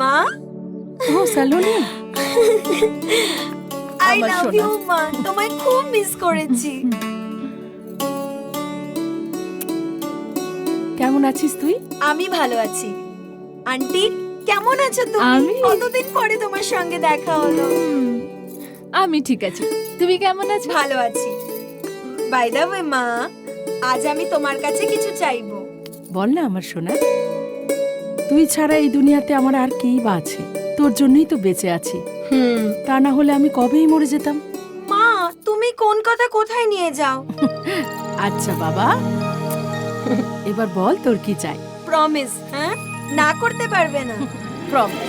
মা, ও সালোনি, আই আমার লাভ সোনা। ইউ মা, তোমায় খুব মিস করেছি। কেমন আছিস তুই? আমি ভালো আছি। আন্টি কেমন আছো তুমি? আমি? কতদিন পরে তোমার সঙ্গে দেখা হলো। আমি ঠিক আছি, তুমি কেমন আছো? ভালো আছি। বাই দ্য ওয়ে মা, আজ আমি তোমার কাছে কিছু চাইবো। বল না আমার সোনা, তুই ছাড়া এই দুনিয়াতে আমার আর কেই বা আছে? তোর জন্যই তো বেঁচে আছি, তা না হলে আমি কবেই মরে যেতাম। মা, তুমি কোন কথা কোথায় নিয়ে যাও? আচ্ছা বাবা, এবার বল তোর কি চাই। প্রমিস, হ্যাঁ? না করতে পারবে না। প্রমিস।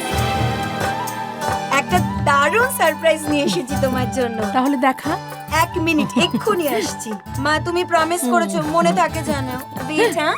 একটা দারুণ সারপ্রাইজ নিয়ে এসেছি তোমার জন্য। তাহলে দেখা। 1 মিনিট, এক্ষুনি আসছি। মা, তুমি প্রমিস করেছো, মনে থাকে জানো। ওয়েট, হ্যাঁ?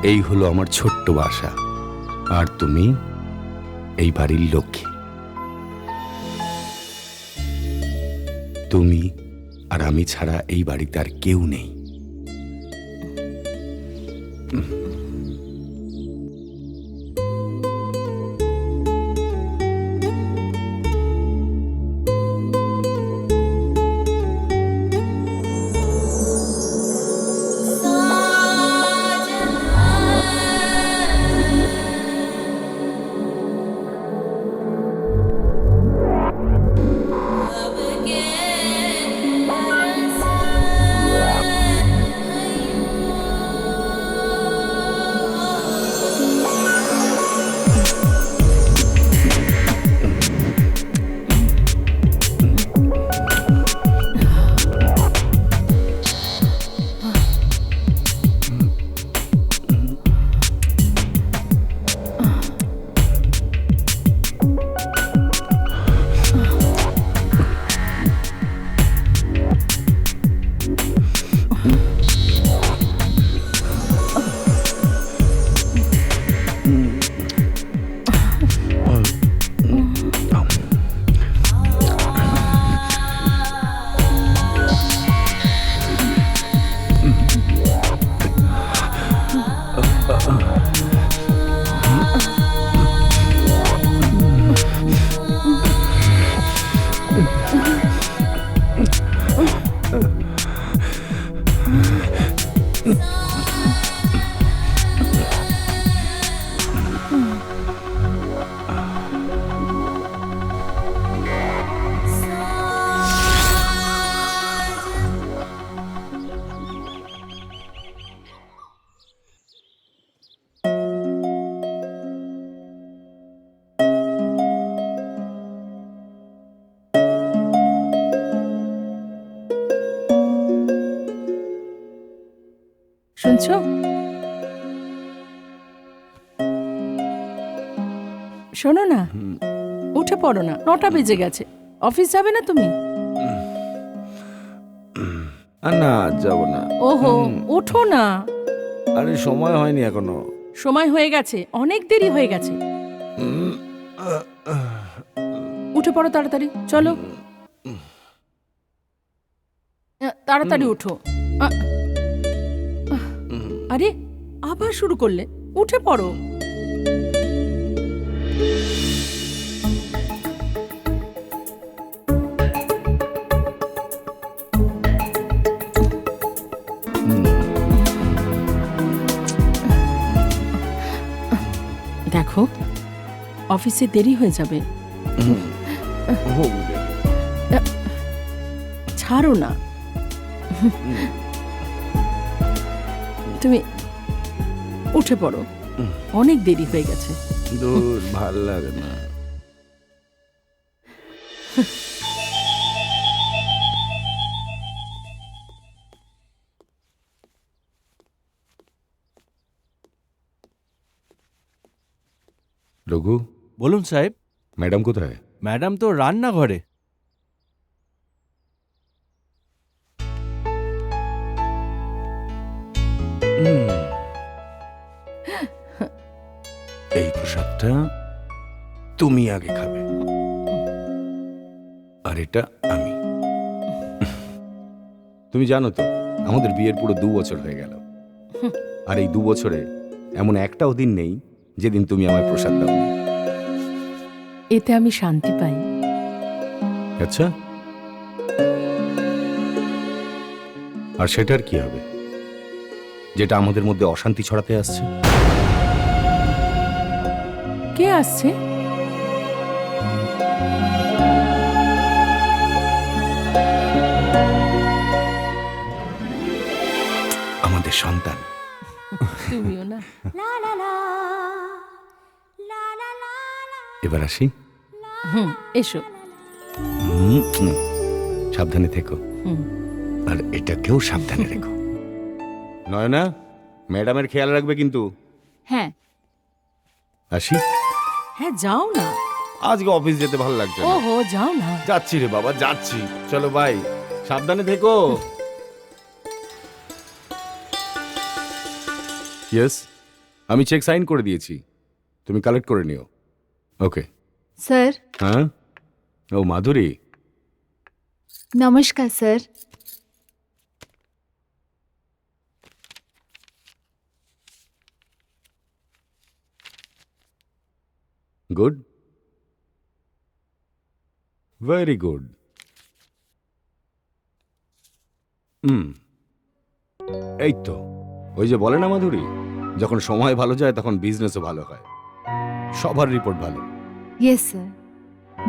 এই হলো আমার ছোট্ট বাসা, আর তুমি এই বাড়ির লক্ষ্মী। তুমি আর আমি ছাড়া এই বাড়িতে আর কেউ নেই। শুনছো? শোনো না, উঠে পড়ো না, 9টা বেজে গেছে। অফিস যাবে না তুমি? না, যাব না। ওহো, ওঠো না। আরে সময় হয়নি এখনো। সময় হয়ে গেছে, অনেক দেরি হয়ে গেছে। উঠে পড়ো তাড়াতাড়ি, চলো। তাড়াতাড়ি উঠো। আরে আবার শুরু করলে, উঠে পড়ো। দেখো, অফিসে দেরি হয়ে যাবে। ছাড়ো না। তুমি উঠে পড়ো, অনেক দেরি হয়ে গেছে। দূর, ভাল লাগে না। রঘু, বলুন সাহেব। ম্যাডাম কোথায়? ম্যাডাম তো রান্নাঘরে। এই প্রসাদটা তুমি আগে খাবে, আর এটা আমি। তুমি জানো তো, আমাদের বিয়ের পুরো 2 বছর হয়ে গেল, আর এই 2 বছরে এমন একটাও দিন নেই যেদিন তুমি আমায় প্রসাদ দাও। এতে আমি শান্তি পাই। আচ্ছা, আর সেটার কি হবে যেটা আমাদের মধ্যে অশান্তি ছড়াতে আসছে? কে আসছে? আমাদের সন্তান। তুমিও না। এবার আসি। এসো। সাবধানে থেকো, আর এটাকেও সাবধানে রেখো। নয়না, ম্যাডামের খেয়াল রাখবে কিন্তু। হ্যাঁ আসি। হ্যাঁ, যাও না। আজকে অফিস যেতে ভালো লাগছে না। ওহো, যাও না। যাচ্ছি রে বাবা, যাচ্ছি। চলো বাই, সাবধানে থেকো। ইয়েস, আমি চেক সাইন করে দিয়েছি, তুমি কালেক্ট করে নিও। ওকে। স্যার হ্যাঁ, ও মাধুরী, নমস্কার স্যার। Good, very good. এই তো, ওই যে বলে না মাধুরী, যখন সময় ভালো যায় তখন বিজনেসও ভালো হয়। সবার রিপোর্ট ভালো। ইয়েস স্যার,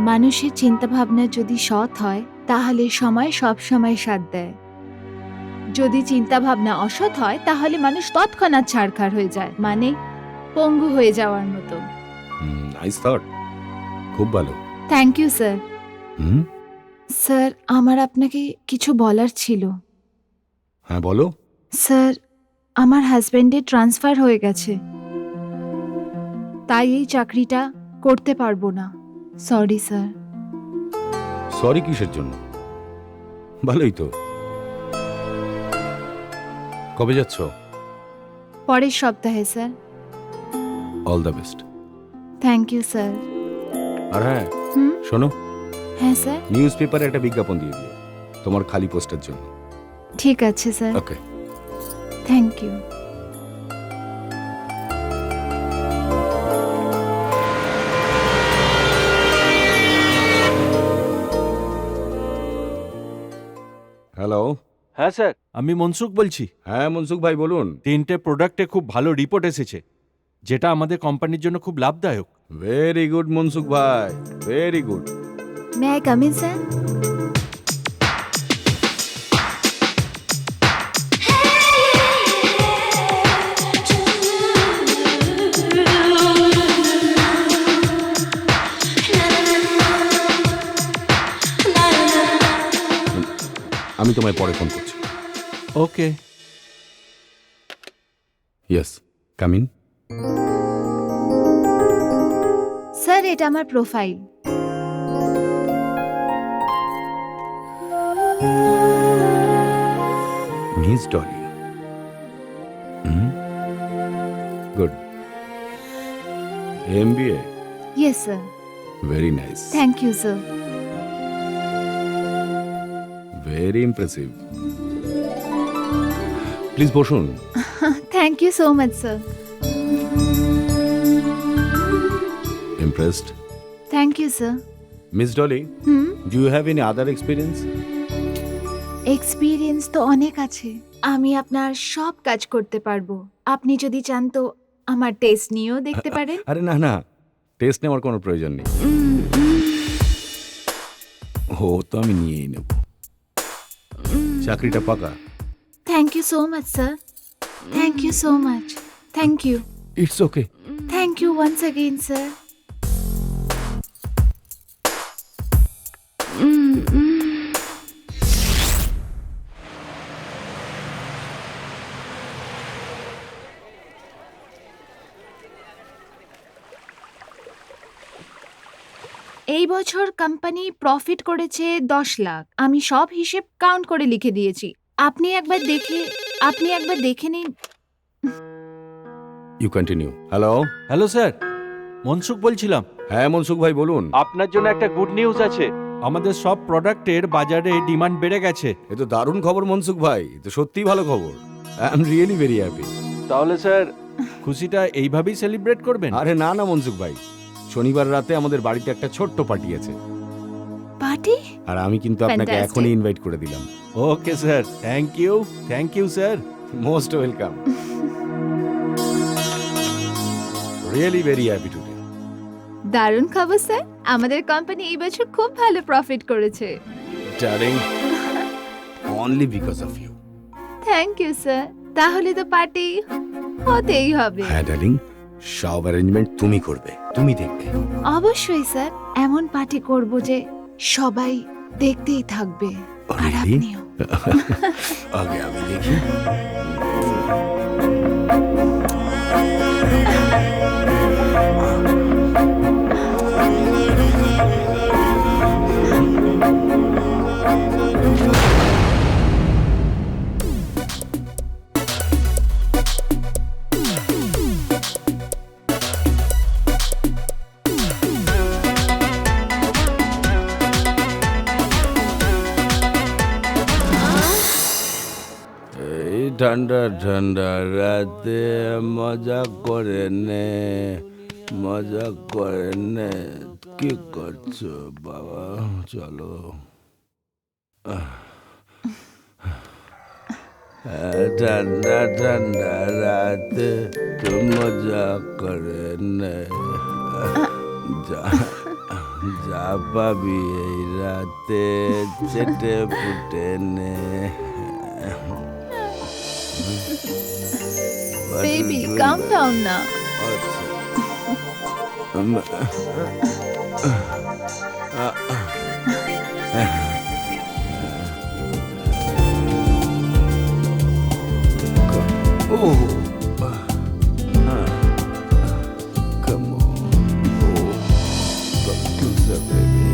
মানুষের চিন্তাভাবনা যদি সৎ হয় তাহলে সময় সব সময় সাথ দেয়। যদি চিন্তাভাবনা অসৎ হয় তাহলে মানুষ তৎক্ষণাৎ ছাড়খাড় হয়ে যায়, মানে পঙ্গু হয়ে যাওয়ার মতো। নাইস থট, খুব ভালো। Thank you sir. Hmm, sir আমার আপনাকে কিছু বলার ছিল। হ্যাঁ বলো। স্যার আমার হাজবেন্ডের ট্রান্সফার হয়ে গেছে, তাই এই চাকরিটা করতে পারবো না। Sorry sir. সরি কিসের জন্য? ভালোই তো। কবে যাচ্ছ? পরের সপ্তাহে sir. All the best. Thank you sir. আর হ্যাঁ হুম, শোনো, হ্যাঁ স্যার। নিউজ পেপারে একটা বিজ্ঞাপন দিয়ে দিও তোমার খালি পোস্টের জন্য। ঠিক আছে sir. Okay. Thank you. Hello. হ্যাঁ স্যার, আমি মনসুখ বলছি। হ্যাঁ মনসুখ ভাই বলুন। 3টে প্রোডাক্টে খুব ভালো রিপোর্ট এসেছে, যেটা আমাদের কোম্পানির জন্য খুব লাভদায়ক। ভেরি গুড মনসুখ ভাই, very good. May I come in sir? আমি তোমায় পরে ফোন করছি। Okay. Yes, come in. Sir এটা আমার profile. Miss Dolly. Good. MBA, yes sir. Very nice, thank you sir. Very impressive. Please বসুন। Thank you so much sir. Impressed? Thank you sir. Miss Dolly, hmm, do you have any other experience? Experience তো অনেক আছে, আমি আপনার সব কাজ করতে পারবো। আপনি যদি চান তো আমার টেস্ট নিয়েও দেখতে পারেন। আরে না না, টেস্ট নেওয়ার কোনো প্রয়োজন নেই। ও তো আমি নিয়েই নেব। চাকরিটা পাকা। Thank you so much sir. Thank you so much. Thank you. It's okay. Thank you once again sir. এই বছর কোম্পানি প্রফিট করেছে 10 লাখ। আমি সব হিসেব কাউন্ট করে লিখে দিয়েছি। আপনি একবার দেখে নিন। You continue. Hello. Hello sir, Mansukh বলছিলাম। হ্যাঁ মনসুখ ভাই বলুন। আপনার জন্য একটা গুড নিউজ আছে। আমাদের সব প্রোডাক্টের বাজারে ডিমান্ড বেড়ে গেছে। এ তো দারুণ খবর মনসুখ ভাই, এ তো সত্যিই ভালো খবর। I am really very happy. তাহলে স্যার খুশিটা এইভাবেই সেলিব্রেট করবেন? আরে না না মনসুখ ভাই, শনিবার রাতে আমাদের বাড়িতে একটা ছোট্ট পার্টি আছে, পার্টি? আর আমি কিন্তু আপনাকে Fantastic. এখনই ইনভাইট করে দিলাম। Okay sir, thank you sir. Most welcome. Really very happy today. দারুণ খবর স্যার, আমাদের কোম্পানি এই বছর খুব ভালো প্রফিট করেছে। Darling, only because of you. Thank you sir. তাহলে তো পার্টি হতেই হবে। হ্যাঁ ডার্লিং, সব অ্যারেঞ্জমেন্ট তুমি করবে, তুমি দেখবে। অবশ্যই স্যার, এমন পার্টি করব যে সবাই দেখতেই থাকবে। আর Really? আপনিও। আগে আমি দেখি। ঠান্ডা ঠান্ডা রাতে মজা করে নে, মজা করে নে। কি করছো বাবা? চলো। ঠান্ডা ঠান্ডা রাতে তো মজা করে নে। যা যা পাবি এই রাতে চেটে পুটে নে। বেবি কাম ডাউন না। Come on. Come closer, baby.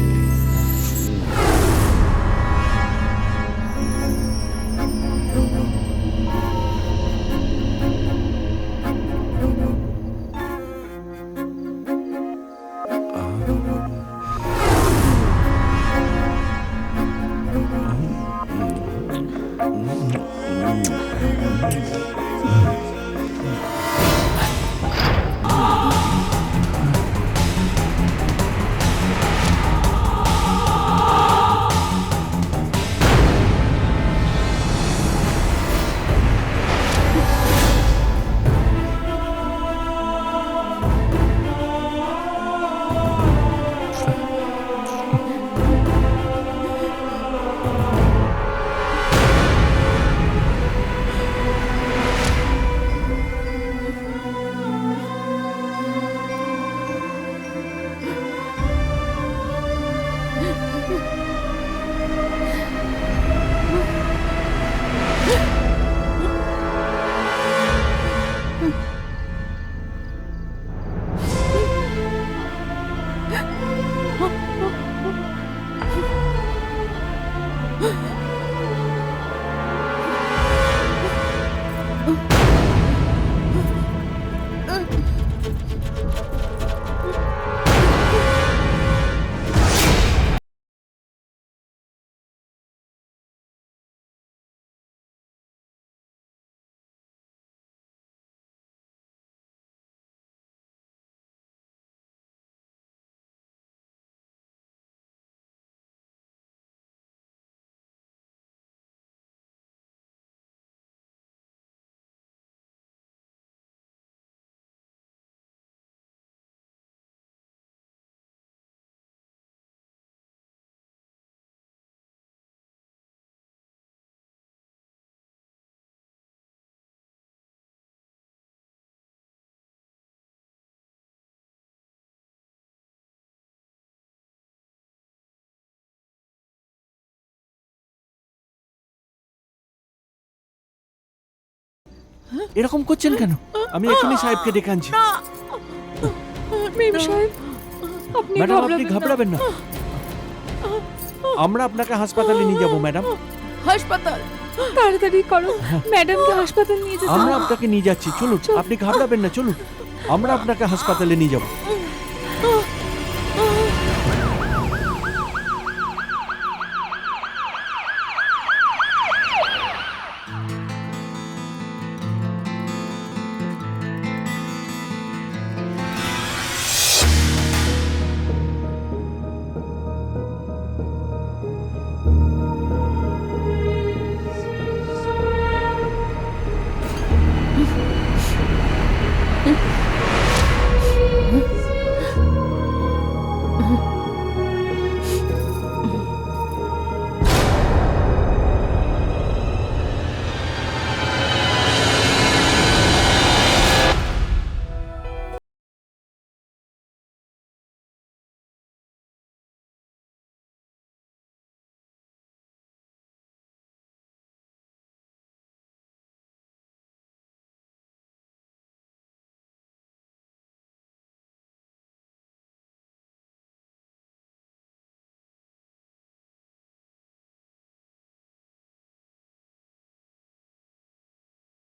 এরকম করছেন কেন? আমি এখনই সাহেবকে ডেকে আনছি। মেম সাহেব, আপনি ম্যাডাম আপনি ঘাবড়াবেন ঘাবড়াবেন না, আমরা আপনাকে হাসপাতালে নিয়ে যাব ম্যাডাম। হাসপাতাল তাড়াতাড়ি করো, ম্যাডামকে হাসপাতাল নিয়ে যেতে আমরা হবে। আপনাকে নিয়ে যাচ্ছি, চলুন। আপনি ঘাবড়াবেন না, চলুন, আমরা আপনাকে হাসপাতালে নিয়ে যাব।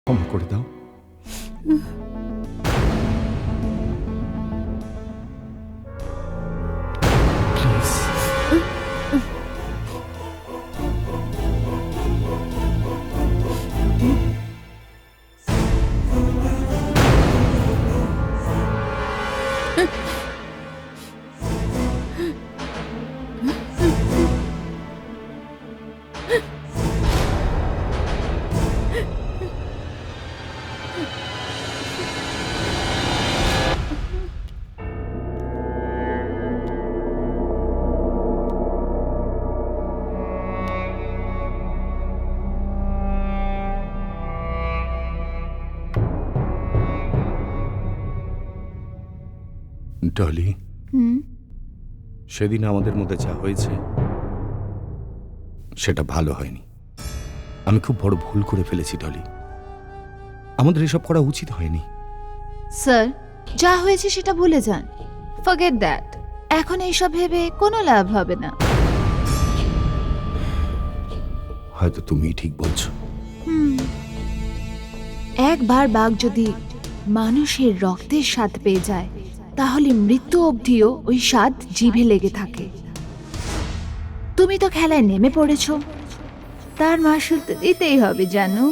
ক্ষমা করে দাও। প্লিজ। ডলি, হুম, সেদিন আমাদের মধ্যে যা হয়েছে সেটা ভালো হয়নি। আমি খুব বড় ভুল করে ফেলেছি ডলি। আমাদের এসব করা উচিত হয়নি। স্যার, যা হয়েছে সেটা ভুলে যান। Forget that. এখন এইসব ভেবে কোনো লাভ হবে না। হয়তো তুমিই ঠিক বলছো। একবার বাঘ যদি মানুষের রক্তের স্বাদ পেয়ে যায়, তাহলে মৃত্যু অবধিও ওই স্বাদ জিভে লেগে থাকে। তুমি তো খেলায় নেমে পড়েছো, তার মাসুল তো দিতেই হবে জানো।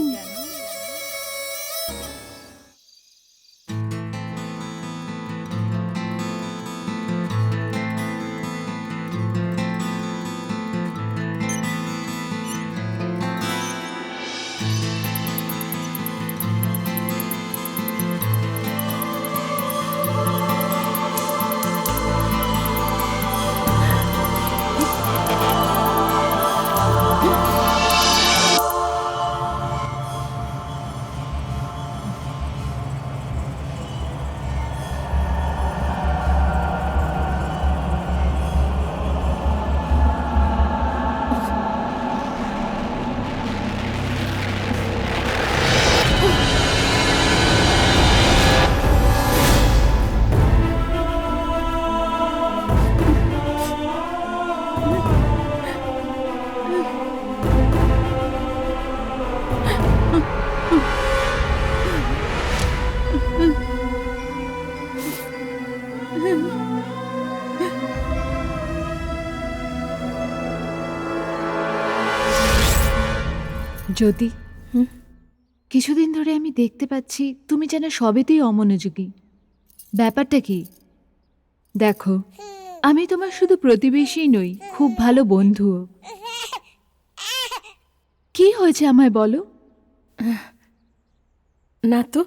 জ্যোতি, কিছুদিন ধরে আমি দেখতে পাচ্ছি তুমি যেন সবেতেই অমনোযোগী। ব্যাপারটা কি? দেখো, আমি তোমার শুধু প্রতিবেশী নই, খুব ভালো বন্ধুও। কি হয়েছে আমায় বলো। না তো,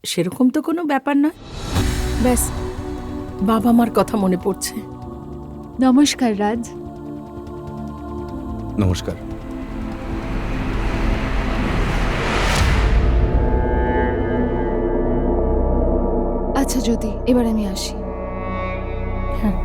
সেরকম তো কোনো ব্যাপার নয়। ব্যাস, বাবা মার কথা মনে পড়ছে। নমস্কার রাজ। নমস্কার। আচ্ছা জ্যোতি, এবার আমি আসি। হ্যাঁ।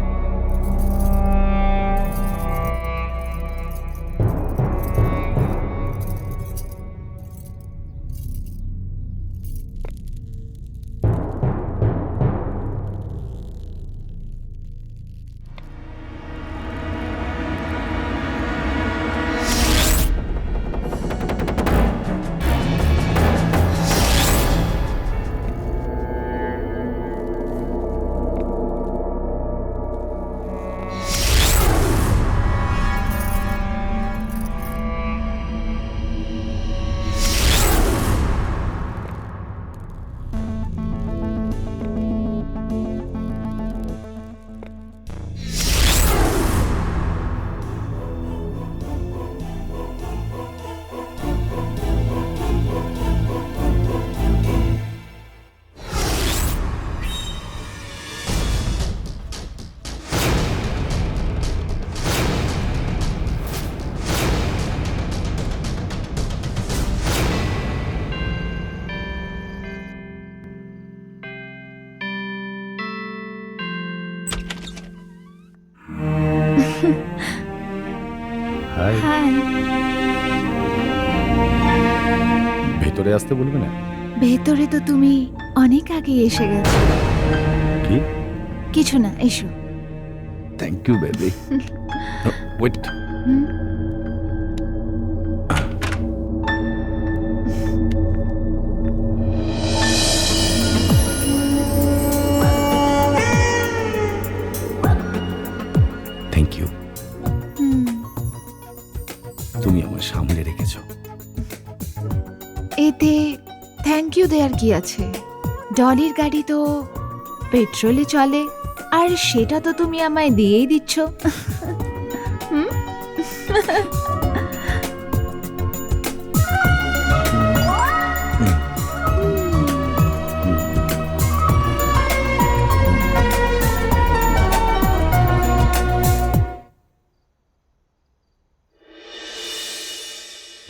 হাই। হাই। ভেতরে আসতে বলবে না? ভেতরে তো তুমি অনেক আগে এসে গেছো। কি? কিছু না, এসো। Thank you baby. ওয়েট। হুম? Thank you. হুম। তুমি আমার সামনে রেখেছো। এতে থ্যাংক ইউ দেয়ার কি আছে? ডলির গাড়ি তো পেট্রোলে চলে, আর সেটা তো তুমি আমায় দিয়েই দিচ্ছ। হুম?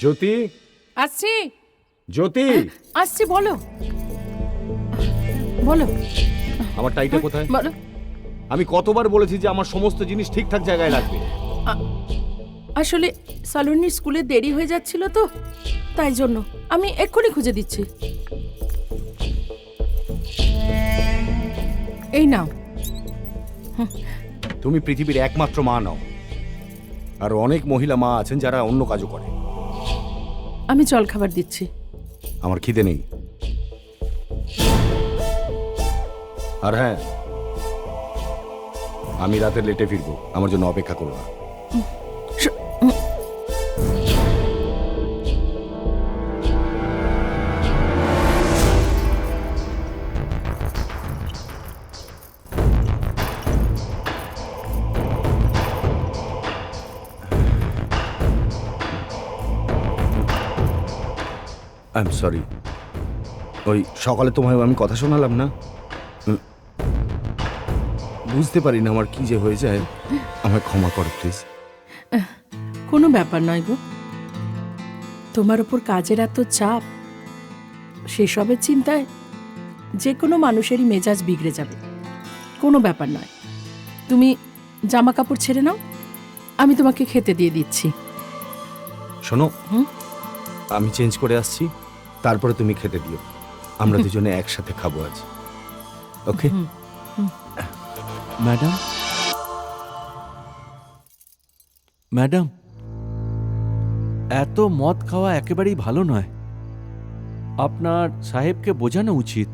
জ্যোতি, আসছি জ্যোতি। আসছি, বলো বলো। আমার টাইটা কোথায়? বলো। আমি কতবার বলেছি যে আমার সমস্ত জিনিস ঠিকঠাক জায়গায় রাখবে। আসলে সালোনির স্কুলে দেরি হয়ে যাচ্ছিল তো, তাই জন্য আমি এক্ষুনি খুঁজে দিচ্ছি। এই নাও। তুমি পৃথিবীর একমাত্র মা নও, আর অনেক মহিলা মা আছেন যারা অন্য কাজও করে। আমি জল খাবার দিচ্ছি। আমার খিদে নেই। আর হ্যাঁ, আমি রাতে লেটে ফিরবো, আমার জন্য অপেক্ষা করো না। I am sorry. ওই সকালে তোমায় আমি কথা শোনালাম না, বুঝতে পারি না আমার কি যে হয়ে যায়। আমায় ক্ষমা করো প্লিজ। কোনো ব্যাপার নয় গো, তোমার উপর কাজের এত চাপ, সেসবের চিন্তায় যে কোনো মানুষেরই মেজাজ বিগড়ে যাবে। কোনো ব্যাপার নয়, তুমি জামা কাপড় ছেড়ে নাও, আমি তোমাকে খেতে দিয়ে দিচ্ছি। শোনো, হুম? আমি চেঞ্জ করে আসছি, তারপরে তুমি খেতে দিও। আমরা দুজনে একসাথে খাবো আজ, ওকে? ম্যাডাম, ম্যাডাম, এত মদ খাওয়া একেবারেই ভালো নয়। আপনার সাহেবকে বোঝানো উচিত।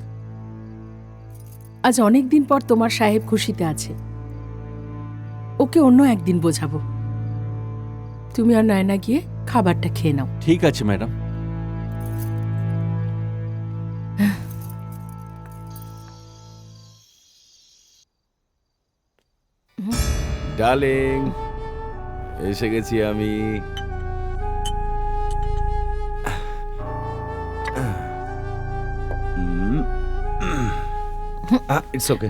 আজ অনেক দিন পর তোমার সাহেব খুশিতে আছে, ওকে অন্য একদিন বোঝাবো। তুমি আর নয়না গিয়ে খাবারটা খেয়ে নাও। ঠিক আছে ম্যাডাম। ডার্লিং, এসে গেছি আমি। ইটস ওকে,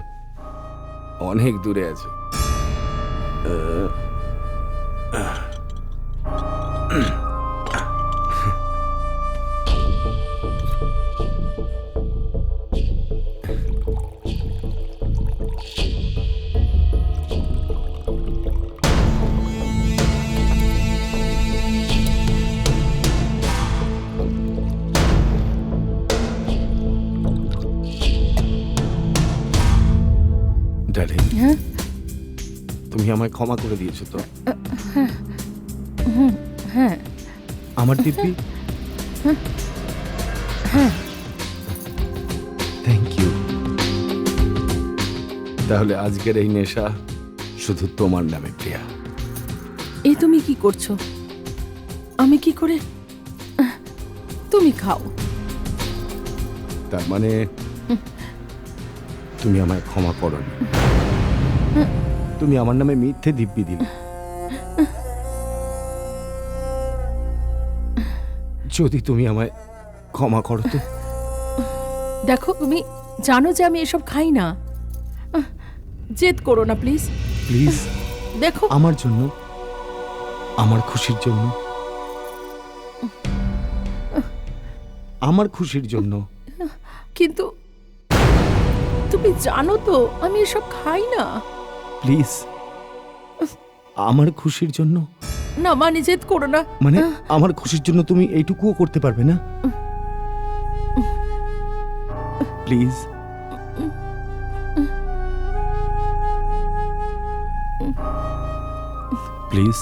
অনেক দূরে আছো। ডার্লিং, হ্যাঁ তুমি আমায় ক্ষমা করে দিয়েছো তো? হ্যাঁ আমার দিব্যি, হ্যাঁ। Thank you. তাহলে আজকের এই নেশা শুধু তোমার নামে, প্রিয়া। এই তুমি কি করছো? আমি কি করে? তুমি খাও। তার মানে তুমি আমায় ক্ষমা করোনি, তুমি আমার নামে মিথ্যে দিব্যি দিলে। যদি তুমি আমায় ক্ষমা করো তো। দেখো, তুমি জানো যে আমি এসব খাই না। জেদ করো না প্লিজ। প্লিজ, দেখো, আমার জন্য, আমার খুশির জন্য, আমার খুশির জন্য। কিন্তু তুমি জানো তো আমি এসব খাই না। প্লিজ, আমার খুশির জন্য। না মানে জেদ করো না। মানে আমার খুশির জন্য তুমি এইটুকুও করতে পারবে না? প্লিজ। প্লিজ।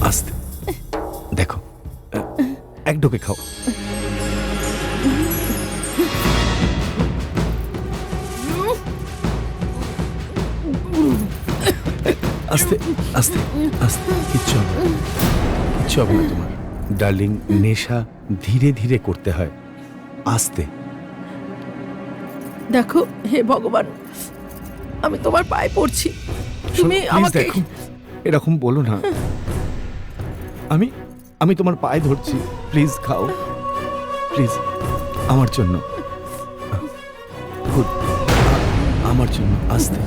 আস্তে, দেখো, এক ঢোকে খাও। আস্তে আস্তে আস্তে, কিচ্ছু হবে না, কিচ্ছু হবে না তোমার। ডার্লিং, নেশা ধীরে ধীরে করতে হয়, আস্তে। দেখো, হে ভগবান, আমি তোমার পায়ে পড়ছি, তুমি শোনো, please আমাকে। দেখো, এরকম বলো না। আমি আমি তোমার পায়ে ধরছি, প্লিজ খাও, প্লিজ, আমার জন্য। গুড, আমার জন্য, আস্তে।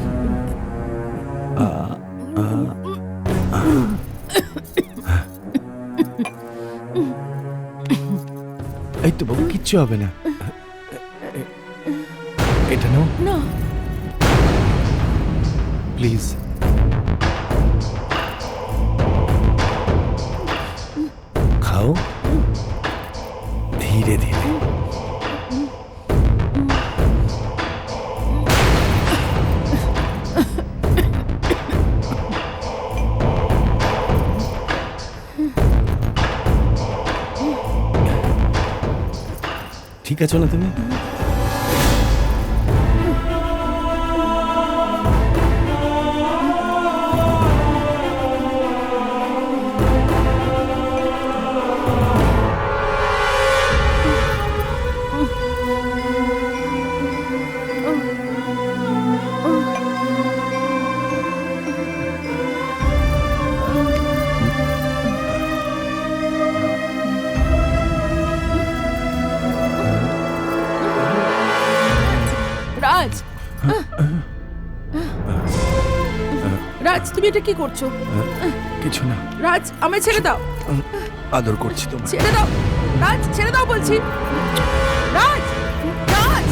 কিচ্ছু হবে না। এটা নাও না প্লিজ। খাও ধীরে ধীরে। ঠিক আছো না তুমি? রাজ, রাজ তুমি এটা কি করছো? কিছু না, রাজ আমায় ছেড়ে দাও, আদর করছি তোমার। ছেড়ে দাও রাজ, ছেড়ে দাও বলছি। রাজ, রাজ,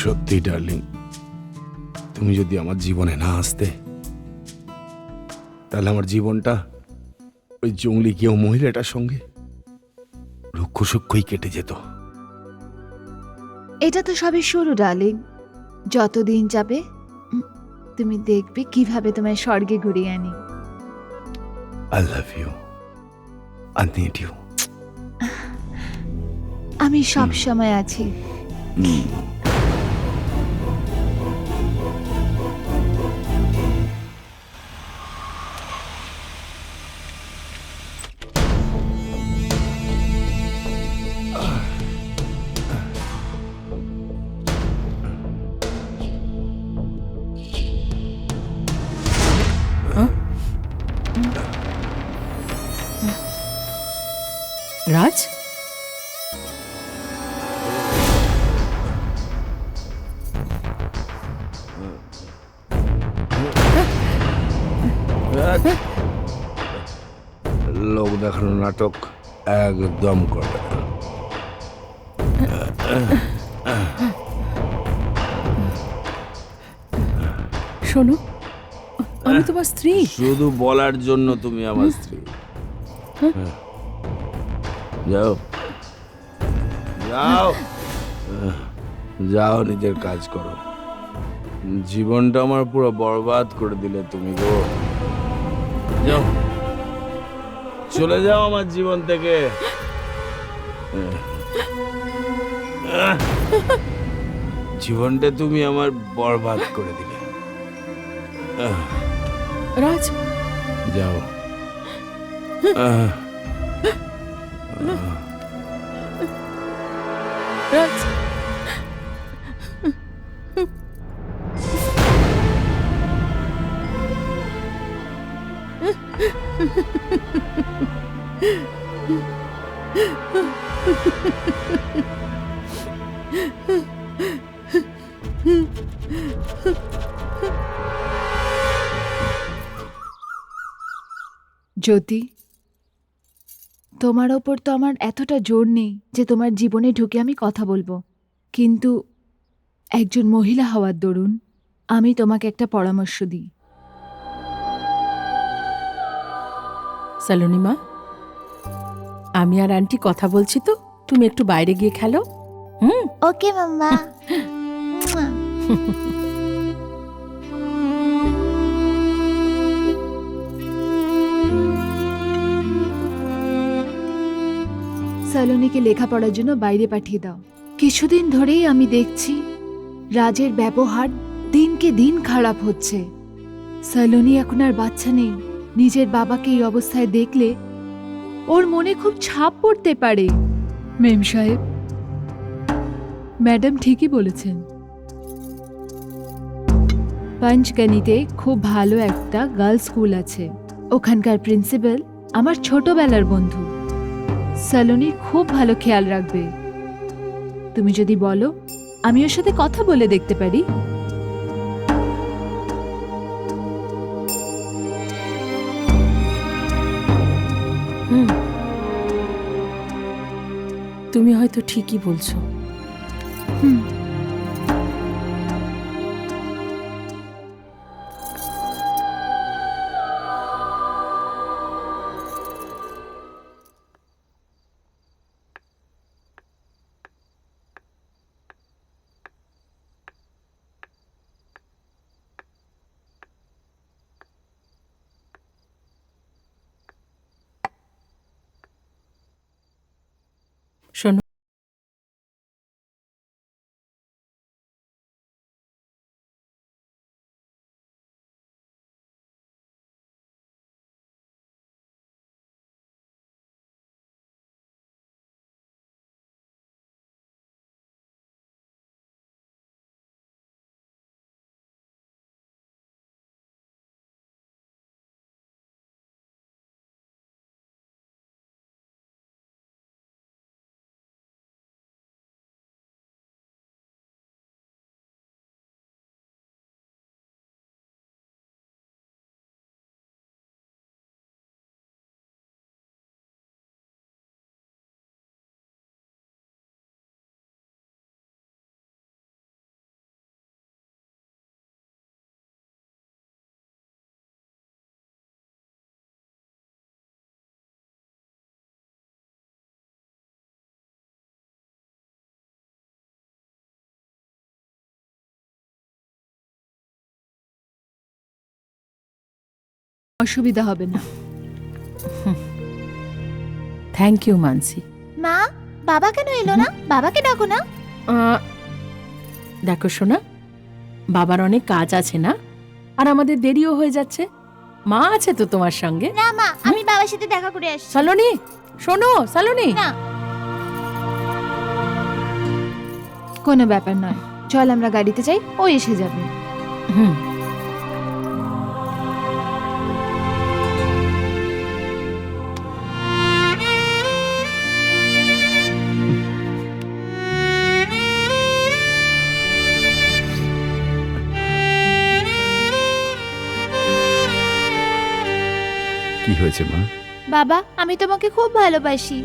সত্যি ডার্লিং, তুমি যদি আমার জীবনে না আসতে তাহলে আমার জীবনটা ওই জঙ্গলি কেউ মহিলাটার সঙ্গে রুক্ষ সূক্ষ্মই কেটে যেত। এটা তো সবে শুরু ডার্লিং। যতদিন যাবে তুমি দেখবে কিভাবে তোমায় স্বর্গে ঘুরিয়ে আনি। I love you, I need you. আমি সব সময় আছি। রাজ, লোক দেখানো নাটক একদম করে না। শোনো, আমি তোমার স্ত্রী। শুধু বলার জন্য তুমি আমার স্ত্রী। যাও যাও যাও, নিজের কাজ করো। জীবনটা আমার পুরো বরবাদ করে দিলে তুমি গো। যাও, চলে যাও আমার জীবন থেকে। জীবনটা তুমি আমার বরবাদ করে দিলে। রাজ, যাও। রাজ, জ্যোতি, তোমার ওপর তো আমার এতটা জোর নেই যে তোমার জীবনে ঢুকে আমি কথা বলবো, কিন্তু একজন মহিলা হওয়ার দরুন আমি তোমাকে একটা পরামর্শ দিই। সালোনি মা, আমি আর আন্টি কথা বলছি তো, তুমি একটু বাইরে গিয়ে খেলো। ওকে মাম্মা। সালোনিকে লেখাপড়ার জন্য বাইরে পাঠিয়ে দাও। কিছুদিন ধরেই আমি দেখছি রাজের ব্যবহার দিনকে দিন খারাপ হচ্ছে। সালোনি এখন আর বাচ্চা নেই, নিজের বাবাকে এই অবস্থায় দেখলে ওর মনে খুব ছাপ পড়তে পারে। মেম সাহেব, ম্যাডাম ঠিকই বলেছেন। পঞ্চগনিতে খুব ভালো একটা গার্লস স্কুল আছে, ওখানকার প্রিন্সিপাল আমার ছোটবেলার বন্ধু। সালোনির খুব ভালো খেয়াল রাখবে। তুমি যদি বলো আমি ওর সাথে কথা বলে দেখতে পারি। তুমি হয়তো ঠিকই বলছো। শোনো, অসুবিধা হবে না। থ্যাংক ইউ মানসি। মা, বাবা কেন এলো না? বাবাকে ডাকো না। দেখো শোনা, বাবার অনেক কাজ আছে না, আর আমাদের দেরিও হয়ে যাচ্ছে। মা আছে তো তোমার সঙ্গে। না মা, আমি বাবার সাথে দেখা করে আসছি। সালোনি, শোনো সালোনি। না। কোনো ব্যাপার নয়, চল আমরা গাড়িতে যাই, ও এসে যাবে। হুম, কি হয়েছে মা? বাবা, আমি তোমাকে খুব ভালোবাসি।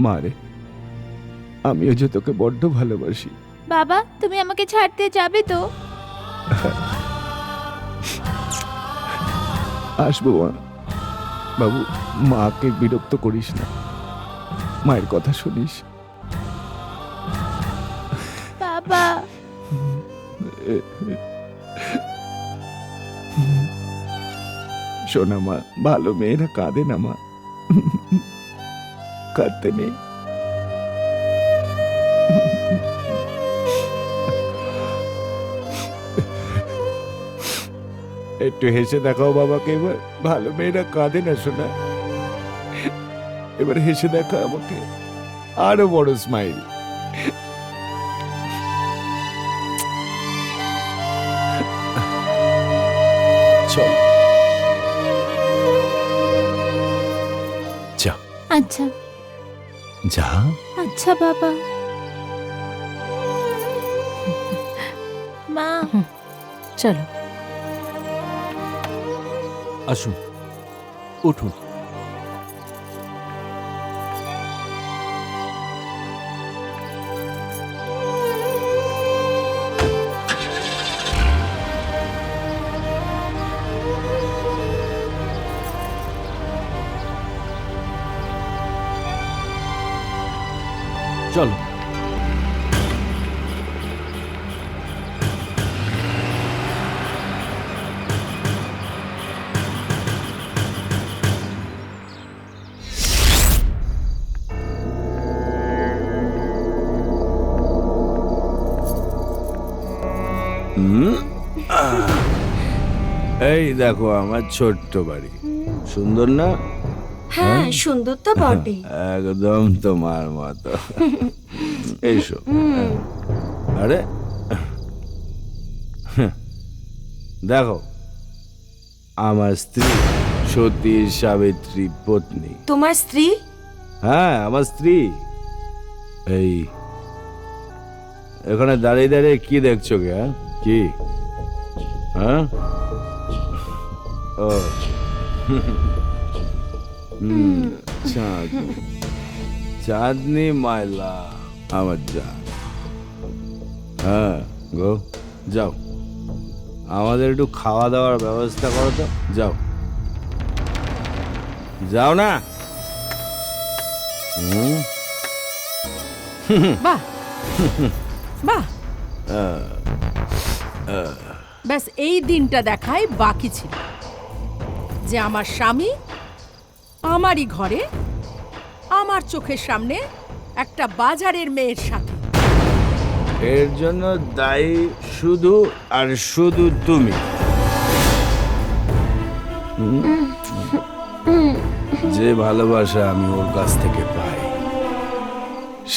মা রে, আমিও যে তোকে বড্ড ভালোবাসি। বাবা, তুমি আমাকে ছাড়তে যাবে তো? আসবো মা। বাবু, মাকে বিরক্ত করিস না, মায়ের কথা শুনিস। বাবা। শোনা মা, ভালো মেয়েরা কাঁদে না মা, কাঁদতে নেই। একটু হেসে দেখাও বাবাকে এবার। ভালো মেয়েরা কাঁদে না শোনা, এবার হেসে দেখা আমাকে। আরো বড় স্মাইল। চল যা আচ্ছা যা। আচ্ছা বাবা। মা চলো। আসুন, উঠুন। চলো। এই দেখো আমার ছোট্ট বাড়ি, সুন্দর না? হ্যাঁ সুন্দর তো বটে। একদম তোমার মতো। এইসো। আরে দেখো, আমার স্ত্রী সতী সাবিত্রী পত্নী। তোমার স্ত্রী? হ্যাঁ আমার স্ত্রী। এই এখানে দাঁড়িয়ে দাঁড়িয়ে কি দেখছো গে? কি? হ্যাঁ ও চাঁদনি, চাঁদনি মাইলা আমার জান। হ্যাঁ গো, যাও আমাদের একটু খাওয়া দাওয়ার ব্যবস্থা করো তো। যাও যাও না। বাহ বাহ, ব্যাস এই দিনটা দেখাই বাকি ছিল যে আমার স্বামী আমারই ঘরে আমার চোখের সামনে একটা বাজারের মেয়ের সাথে। এর জন্য দায়ী শুধু আর শুধু তুমি। যে ভালোবাসা আমি ওর কাছ থেকে পাই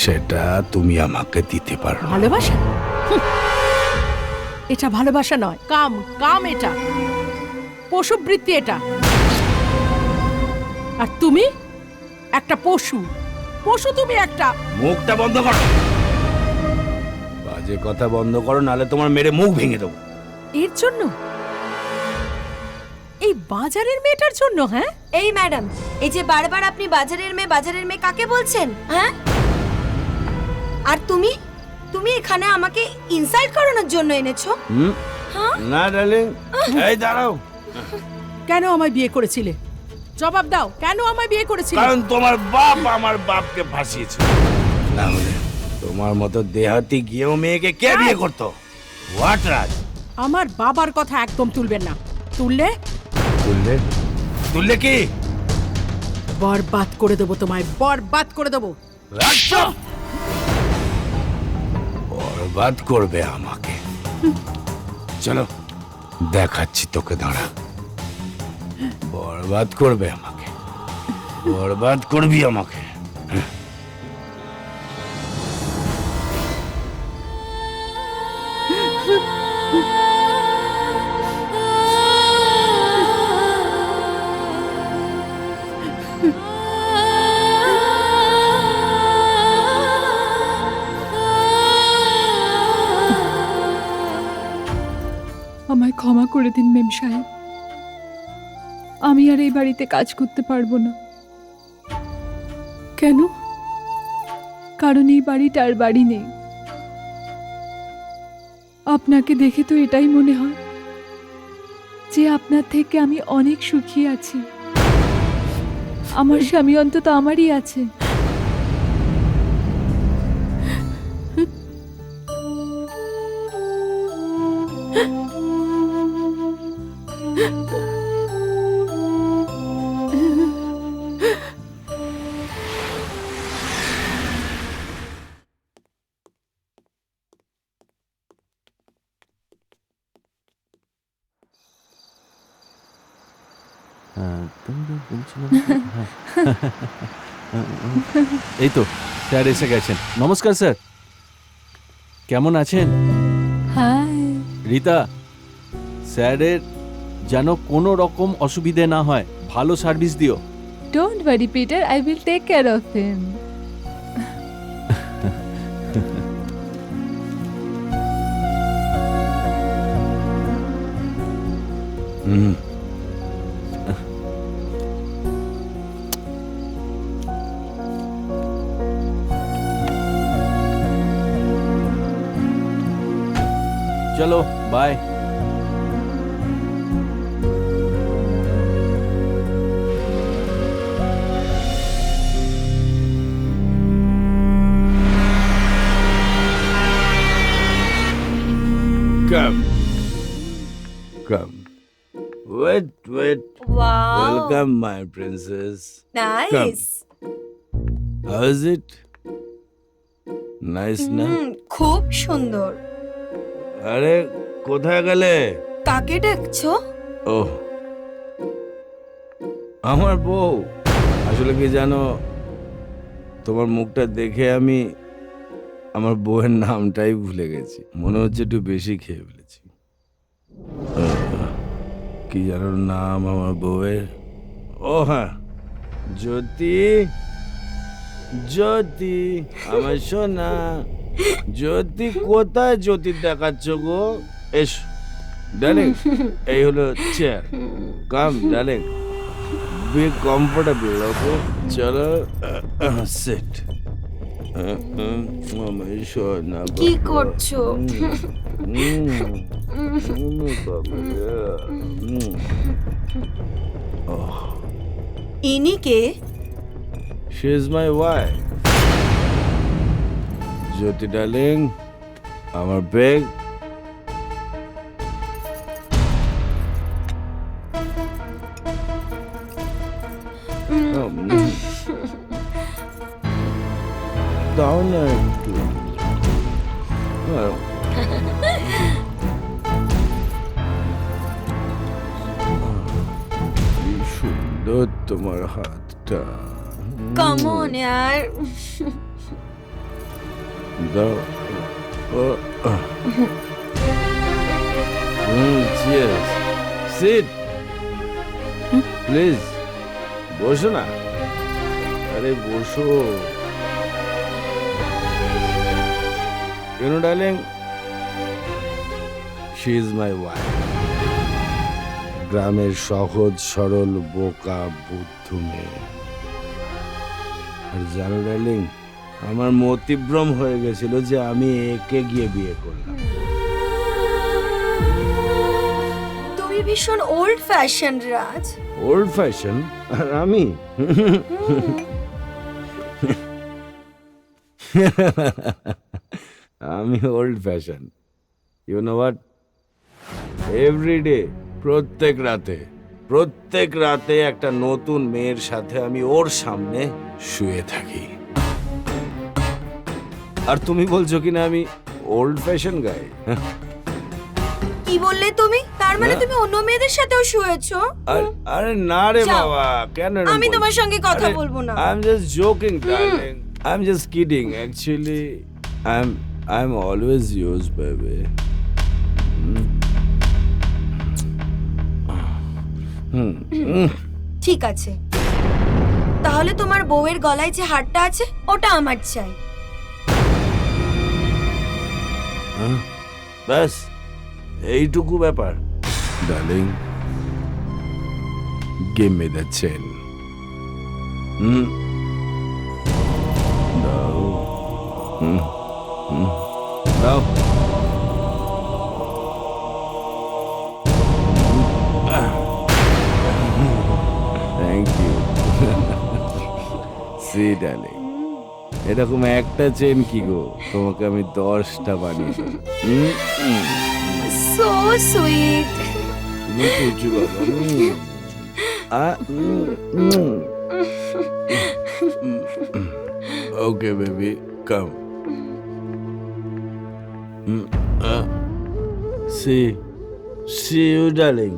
সেটা তুমি আমাকে দিতে পারো। ভালোবাসা? হুঁ, এটা ভালোবাসা নয়, কাম। কাম এটা, পশুবৃত্তি এটা। আর তুমি একটা পশু। পশু তুমি একটা। মুখটা বন্ধ করো, বাজে কথা বন্ধ করো, নালে তোমার মেরে মুখ ভেঙে দেবো। এর জন্য? এই বাজারের মেয়েটার জন্য? হ্যাঁ এই ম্যাডাম, এই যে বারবার আপনি বাজারের মেয়ে কাকে বলছেন? হ্যাঁ, আর তুমি তুমি এখানে আমাকে ইনসাল্ট করানোর জন্য এনেছো? না ডার্লিং, এই দাঁড়াও। কেন আমায় বিয়ে করেছিলে? জবাব দাও, কেন আমায় বিয়ে করেছিলে? কারণ তোমার বাপ আমার বাপকে ফাঁসিয়েছে। না হলে তোমার মতো দেহাতি গিয়েও মেয়েকে কে বিয়ে করতো? হোয়াট রাজ? আমার বাবার কথা একদম তুলবেন না। তুললে তুললে তুললে কি? বরবাদ করে দেবো তোমায়, বরবাদ করে দেবো। বরবাদ করবে আমাকে? চলো দেখাচ্ছি তোকে, দাঁড়া। বরবাদ করবে আমাকে, বরবাদ করবি আমাকে। আমায় ক্ষমা করে দিন মেম সাহেব, আমি আর এই বাড়িতে কাজ করতে পারবো না। কেন? কারণ এই বাড়িটা আর বাড়ি নেই। আপনাকে দেখে তো এটাই মনে হয় যে আপনার থেকে আমি অনেক সুখী আছি। আমার স্বামী অন্তত আমারই আছে। এই তো স্যার এসে গেছেন। নমস্কার স্যার, কেমন আছেন? হাই। রীতা, স্যারের যেন কোনো রকম অসুবিধে না হয়, ভালো সার্ভিস দিও। Don't worry Peter, I will take care of him. হুম চলো bye. Come. Come. Wait. Wow Welcome, my princess. Nice How is it? Nice না? খুব সুন্দর। আরে কোথায় গেলে? কাকে ডাকছো? ওহ, আমার বউ। আসলে কি জানো, তোমার মুখটা দেখে আমি আমার বউয়ের নামটাই ভুলে গেছি। মনে হচ্ছে একটু বেশি খেয়ে ফেলেছি। কি জানো নাম আমার বউয়ের? ও হ্যাঁ, জ্যোতি। জ্যোতি আমার সোনা। জ্যোতি কোথায়? জ্যোতি দেখাচ্ছ গো? এসো ডার্লিং, এই হলো chair. Come darling, be comfortable. Okay চলো সিট। আমার সোনা কি করছো? ইনি কে? She is my wife. Jyoti darling, আমার বেগ। দাও না একটু। কি সুন্দর তোমার হাতটা। কাম অন यार। দাও। চিয়ার্স। Sit please. বসো না। আরে বসো। Darling, she is my wife. গ্রামের সহজ সরল বোকা বুদ্ধ মেয়ে। আর জানো ডার্লিং, আমার মতিভ্রম হয়ে গেছিল যে আমি একে গিয়ে বিয়ে করলাম। তুমি ভীষণ old fashion Raj. Old fashion? আর আমি আমি old fashion. You know what, everyday, প্রত্যেক রাতে একটা নতুন মেয়ের সাথে আমি ওর সামনে শুয়ে থাকি। আর তুমি বলছো কিনা আমি ওল্ড ফ্যাশন গাই? কি বললে তুমি? তার মানে হ্যাঁ? তুমি অন্য মেয়েদের সাথেও শুয়েছো? আরে না রে যাও। বাবা, কেন এরকম আমি তোমার বলছো? সঙ্গে কথা আরে, বলবো না। I'm just joking, darling. I'm just kidding. Actually, I'm always yours, baby. ঠিক আছে, তাহলে তোমার বউয়ের গলায় যে হারটা আছে ওটা আমার চাই। ব্যাস এইটুকু ব্যাপার। Darling, give me the chain. দাও। দাও। Thank you. সি ডার্লিং, এরকম একটা চেন কি গো, তোমাকে আমি 10টা বানিয়ে দেবো। So sweet. লুকুচু বাবা। Okay, baby, come. See you, darling.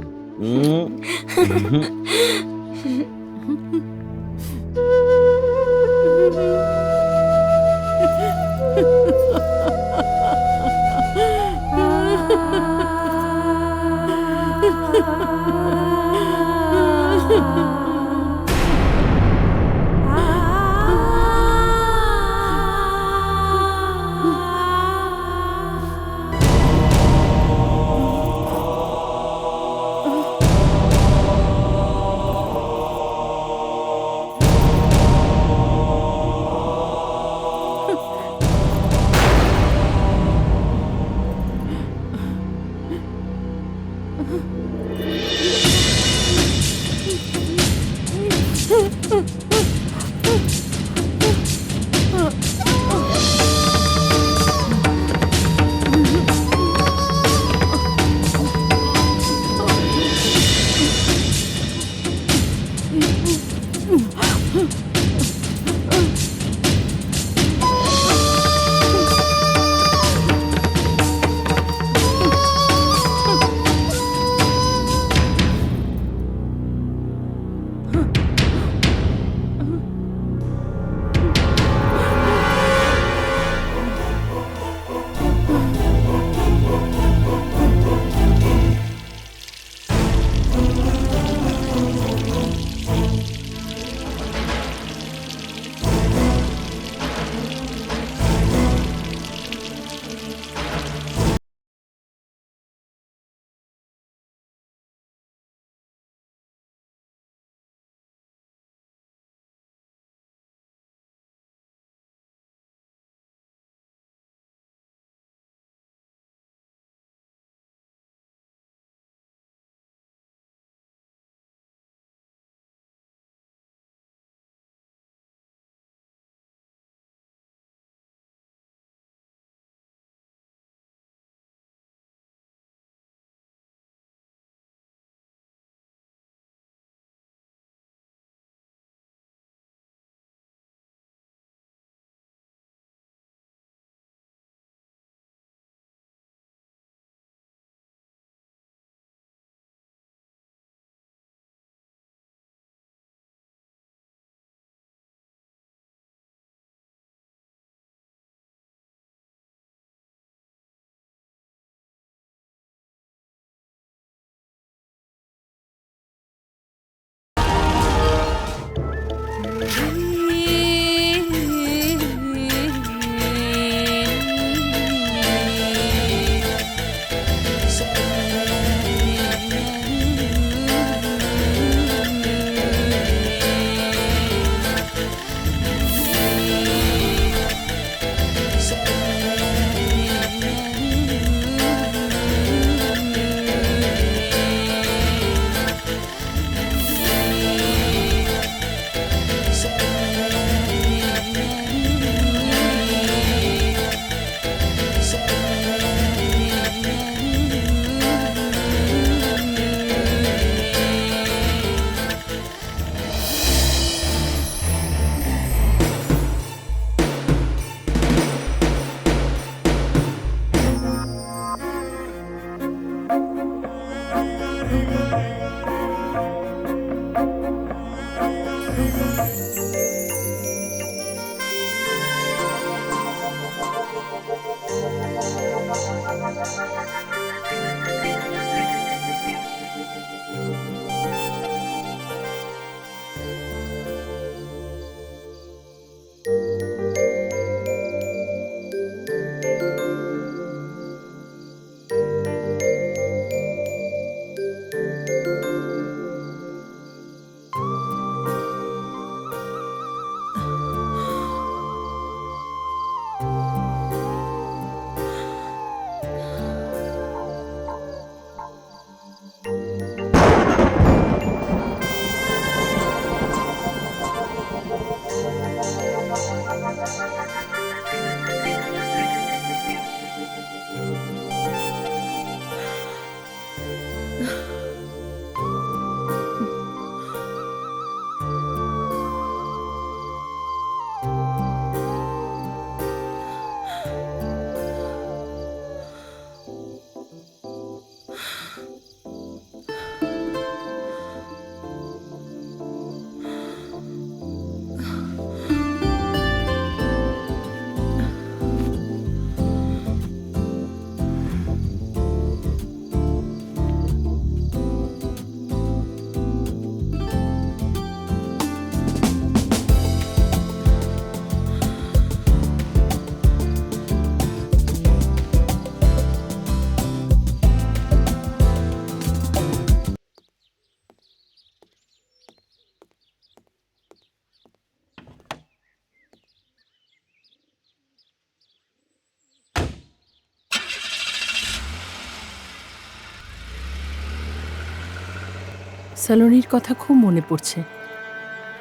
সালোনির কথা খুব মনে পড়ছে,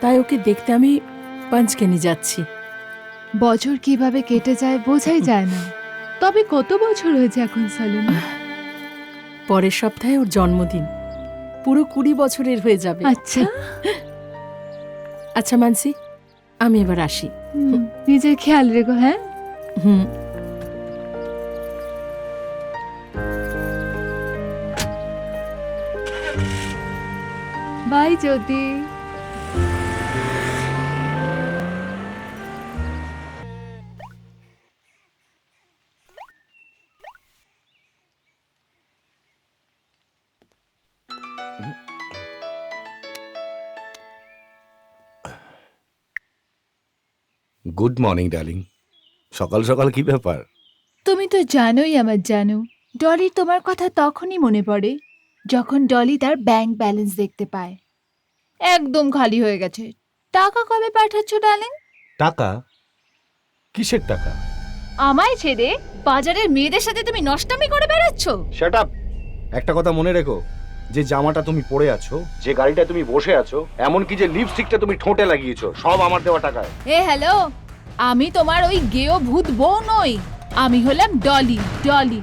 তাই ওকে দেখতে আমি পাঞ্চকেনি যাচ্ছি। বছর কিভাবে কেটে যায় বোঝাই যায় না। তবে কত বছর হয়েছে এখন সালুন? পরের সপ্তাহে ওর জন্মদিন, পুরো 20 বছরের হয়ে যাবে। আচ্ছা, আচ্ছা মানসি, আমি এবার আসি। নিজের খেয়াল রেখো। হ্যাঁ, হুম। Bye Jyoti. Good morning darling. সকাল সকাল কি ব্যাপার? তুমি তো জানোই আমার জানো, ডলি তোমার কথা তখনই মনে পড়ে যখন ডলি তার ব্যাংক ব্যালেন্স দেখতে পায়। একদম খালি হয়ে গেছে। টাকা কবে পাঠাচ্ছ ডার্লিং? টাকা? কিসের টাকা? আমায় ছেড়ে বাজারের মেয়েদের সাথে তুমি নষ্টামি করে বেড়াচ্ছ। Shut up! একটা কথা মনে রেখো, যে জামাটা তুমি পরে আছো, যে গাড়িটা তুমি বসে আছো, এমনকি যে লিপস্টিকটা তুমি ঠোঁটে লাগিয়েছো, সব আমার দেওয়া টাকায়। এ হ্যালো, আমি তোমার ওই গেও ভূত বউ নই। আমি হলাম ডলি। ডলি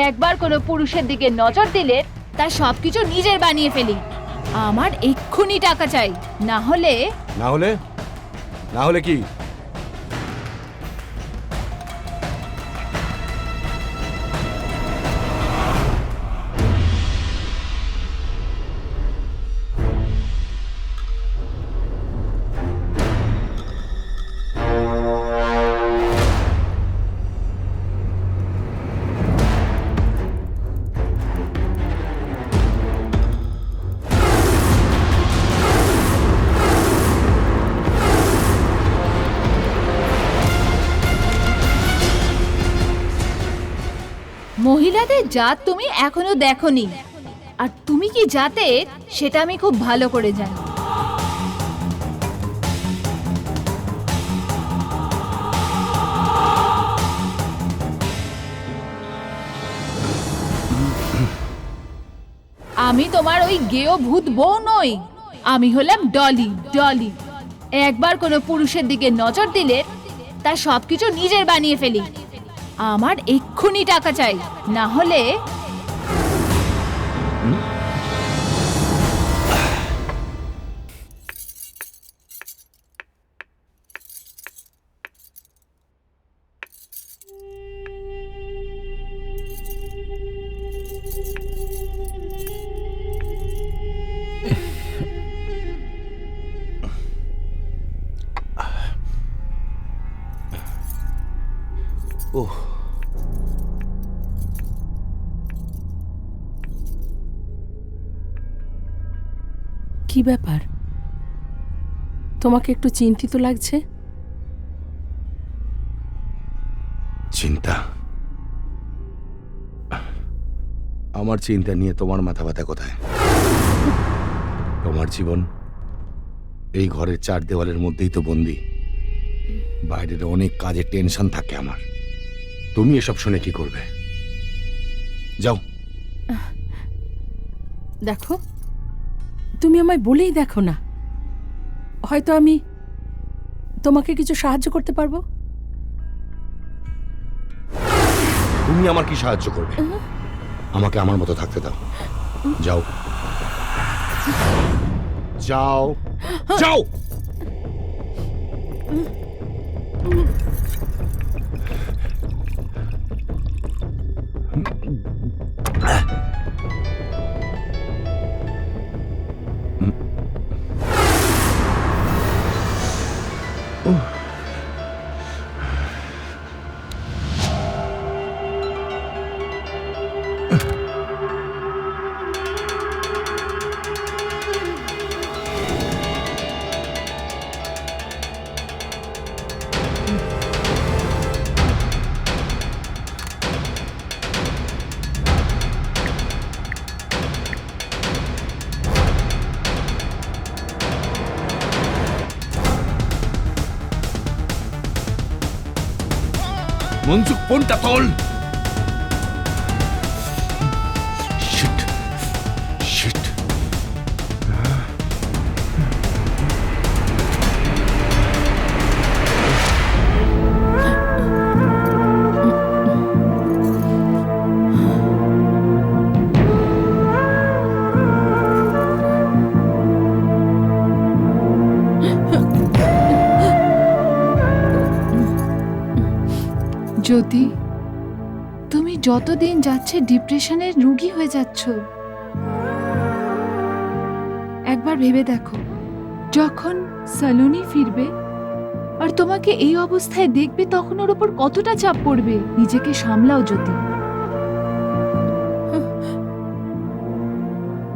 একবার কোনো পুরুষের দিকে নজর দিলে তার সবকিছু নিজের বানিয়ে ফেলি। আমার এক্ষুনি টাকা চাই, না হলে না হলে? না হলে কি? মহিলাদের জাত তুমি এখনো দেখোনি, আর তুমি কি জাতের সেটা আমি খুব ভালো করে জানি। আমি তোমার ওই গেও ভূত বউ নই। আমি হলাম ডলি। ডলি একবার কোনো পুরুষের দিকে নজর দিলে তার সবকিছু নিজের বানিয়ে ফেলি। আমার এক্ষুনি টাকা চাই, না হলে ওহ, কি ব্যাপার, তোমাকে একটু চিন্তিত লাগছে? চিন্তা? আমার চিন্তা নিয়ে তোমার মাথা ব্যথা কোথায়? তোমার জীবন এই ঘরের 4 দেওয়ালের মধ্যেই তো বন্দি। বাইরের অনেক কাজে টেনশন থাকে আমার। তুমি এসব শুনে কি করবে? যাও। দেখো, তুমি আমায় বলেই দেখো না, হয়তো আমি তোমাকে কিছু সাহায্য করতে পারবো। তুমি আমার কি সাহায্য করবে? আমাকে আমার মতো থাকতে দাও। যাও, যাও, যাও। মনসুখ, ফোনটা তোল। Sheet, sheet. জ্যোতি, তুমি যতদিন যাচ্ছে ডিপ্রেশনের রোগী হয়ে যাচ্ছ। একবার ভেবে দেখো, যখন সালোনি ফিরবে আর তোমাকে এই অবস্থায় দেখবে তখন ওর উপর কতটা চাপ পড়বে। নিজেকে সামলাও জ্যোতি।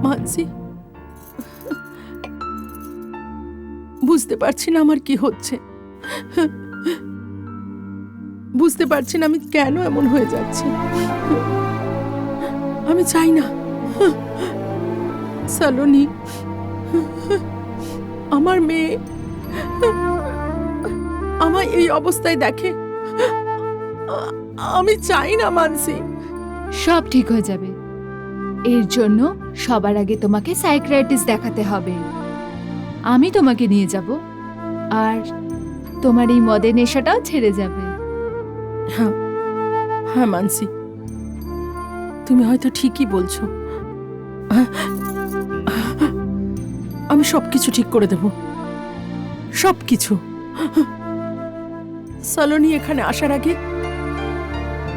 মানসি, বুঝতে পারছি না আমার কি হচ্ছে, বুঝতে পারছি না আমি কেন এমন হয়ে যাচ্ছি। আমি চাই না সালোনি, আমার মেয়ে আমায় এই অবস্থায় দেখে। আমি চাই না মানসি। সব ঠিক হয়ে যাবে। এর জন্য সবার আগে তোমাকে সাইকিয়াট্রিস্ট দেখাতে হবে। আমি তোমাকে নিয়ে যাব, আর তোমার এই মদের নেশাটাও ছেড়ে যাবে। হ্যাঁ হ্যাঁ মানসি, তুমি হয়তো ঠিকই বলছো। আমি সবকিছু ঠিক করে দেব, সবকিছু। সালোনি এখানে আসার আগে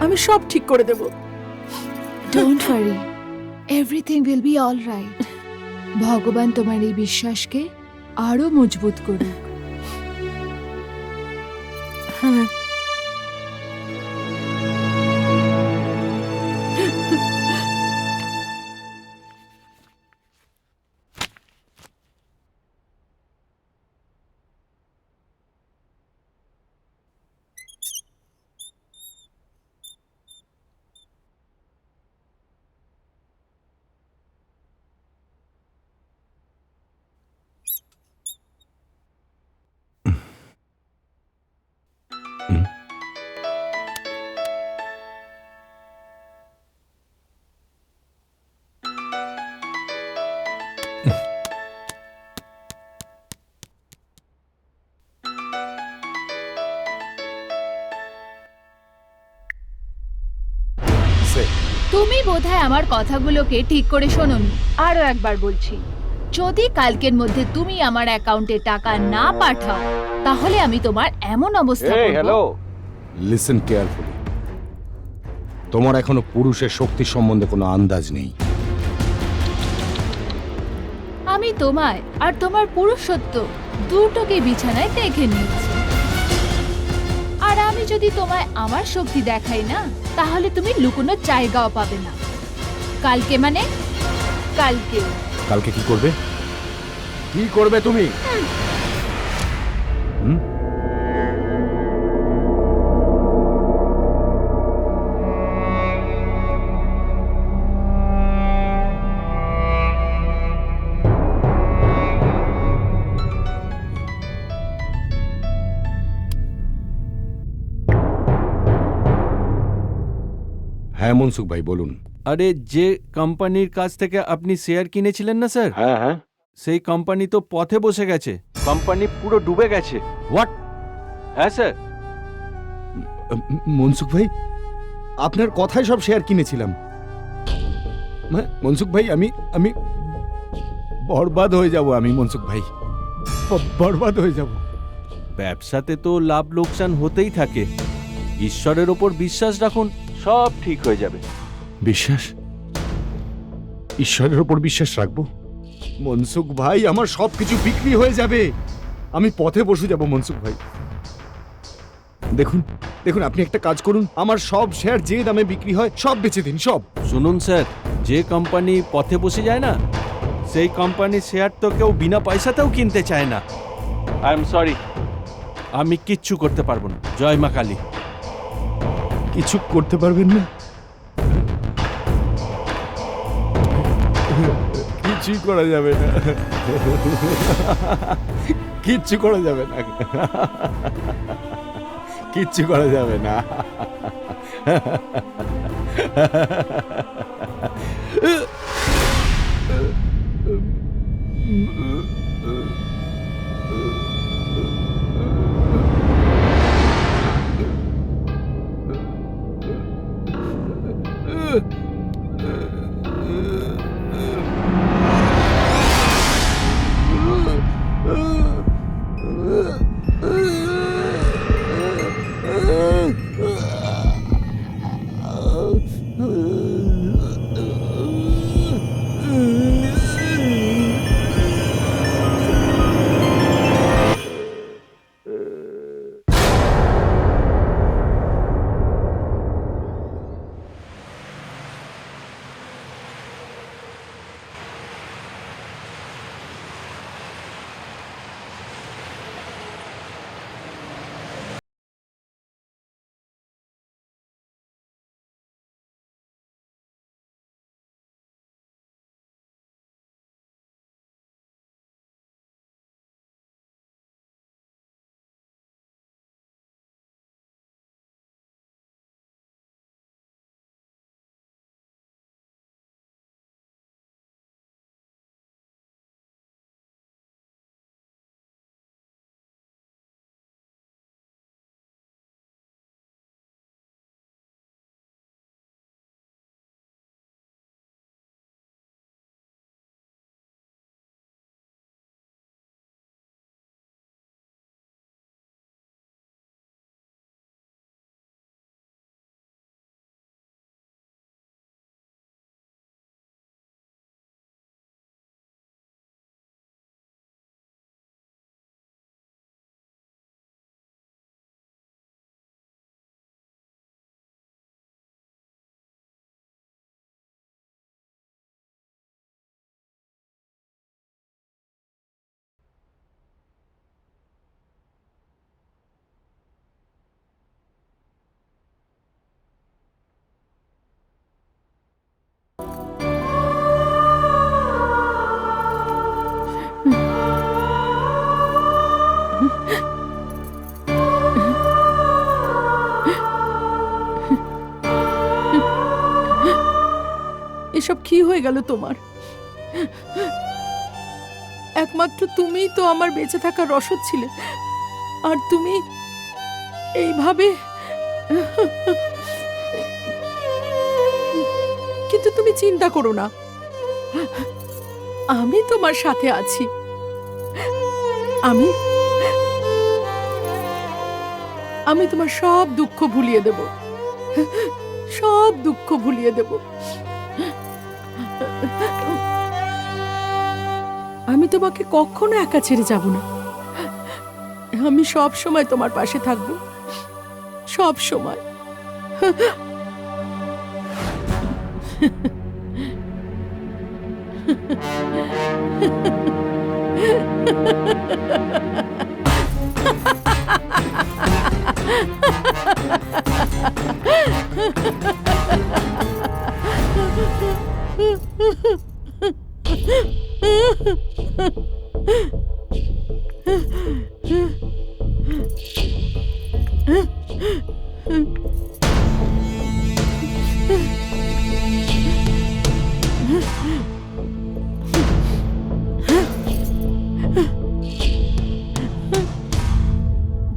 আমি সব ঠিক করে দেব। Don't worry, everything will be all right. ভগবান তোমার এই বিশ্বাসকে আরো মজবুত করুক। হ্যাঁ, তুমি বোধহয় আমার কথাগুলোকে ঠিক করে শোনোনি। আরো একবার বলছি, যদি কালকের মধ্যে তুমি আমার অ্যাকাউন্টে টাকা না পাঠাও তাহলে আমি তোমার এমন অবস্থা করব। Listen carefully. তোমার এখনো পুরুষের শক্তি সম্বন্ধে কোনো আন্দাজ নেই। আমি তোমায় আর তোমার পুরুষত্ব দুটোকে বিছানায় দেখে নিয়েছি। আর আমি যদি তোমায় আমার শক্তি দেখাই না, তাহলে তুমি লুকোনোর জায়গাও পাবে না। কালকে মানে কালকে। কালকে কি করবে? কি করবে তুমি? হুম? হ্যাঁ মনসুখ ভাই বলুন। আরে যে কোম্পানির কাছ থেকে আপনি শেয়ার কিনেছিলেন না স্যার, হ্যাঁ হ্যাঁ। সেই কোম্পানি তো পথে বসে গেছে। কোম্পানি পুরো ডুবে গেছে। হোয়াট? হ্যাঁ স্যার। মনসুখ ভাই, আপনার কথায় সব শেয়ার কিনেছিলাম। মনসুখ ভাই, আমি বরবাদ হয়ে যাব। আমি মনসুখ ভাই বরবাদ হয়ে যাব। ব্যবসাতে তো লাভ লোকসান হতেই থাকে। ঈশ্বরের ওপর বিশ্বাস রাখুন, সব ঠিক হয়ে যাবে। বিশ্বাস? ঈশ্বরের ওপর বিশ্বাস রাখবো? মনসুখ ভাই, আমার সবকিছু বিক্রি হয়ে যাবে। আমি পথে বসে যাব মনসুখ ভাই। দেখুন দেখুন, আপনি একটা কাজ করুন, আমার সব শেয়ার যে দামে বিক্রি হয় সব বেচে দিন, সব। শুনুন স্যার, যে কোম্পানি পথে বসে যায় না, সেই কোম্পানির শেয়ার তো কেউ বিনা পয়সাতেও কিনতে চায় না। আই এম সরি, আমি কিচ্ছু করতে পারবো না। জয় মা কালী। কিছু করতে পারবেন না? কিছুই করা যাবে না, কিচ্ছু করা যাবে না, কিচ্ছু করা যাবে না। এসব কি হয়ে গেল তোমার? একমাত্র তুমিই তো আমার বেঁচে থাকার রসদ ছিলে, আর তুমি এইভাবে। কিন্তু তুমি চিন্তা করো না, আমি তোমার সাথে আছি। আমি তোমার সব দুঃখ ভুলিয়ে দেব, সব দুঃখ ভুলিয়ে দেব। আমি তোমাকে কখনো একা ছেড়ে যাব না। আমি সব সময় তোমার পাশে থাকবো, সব সময়।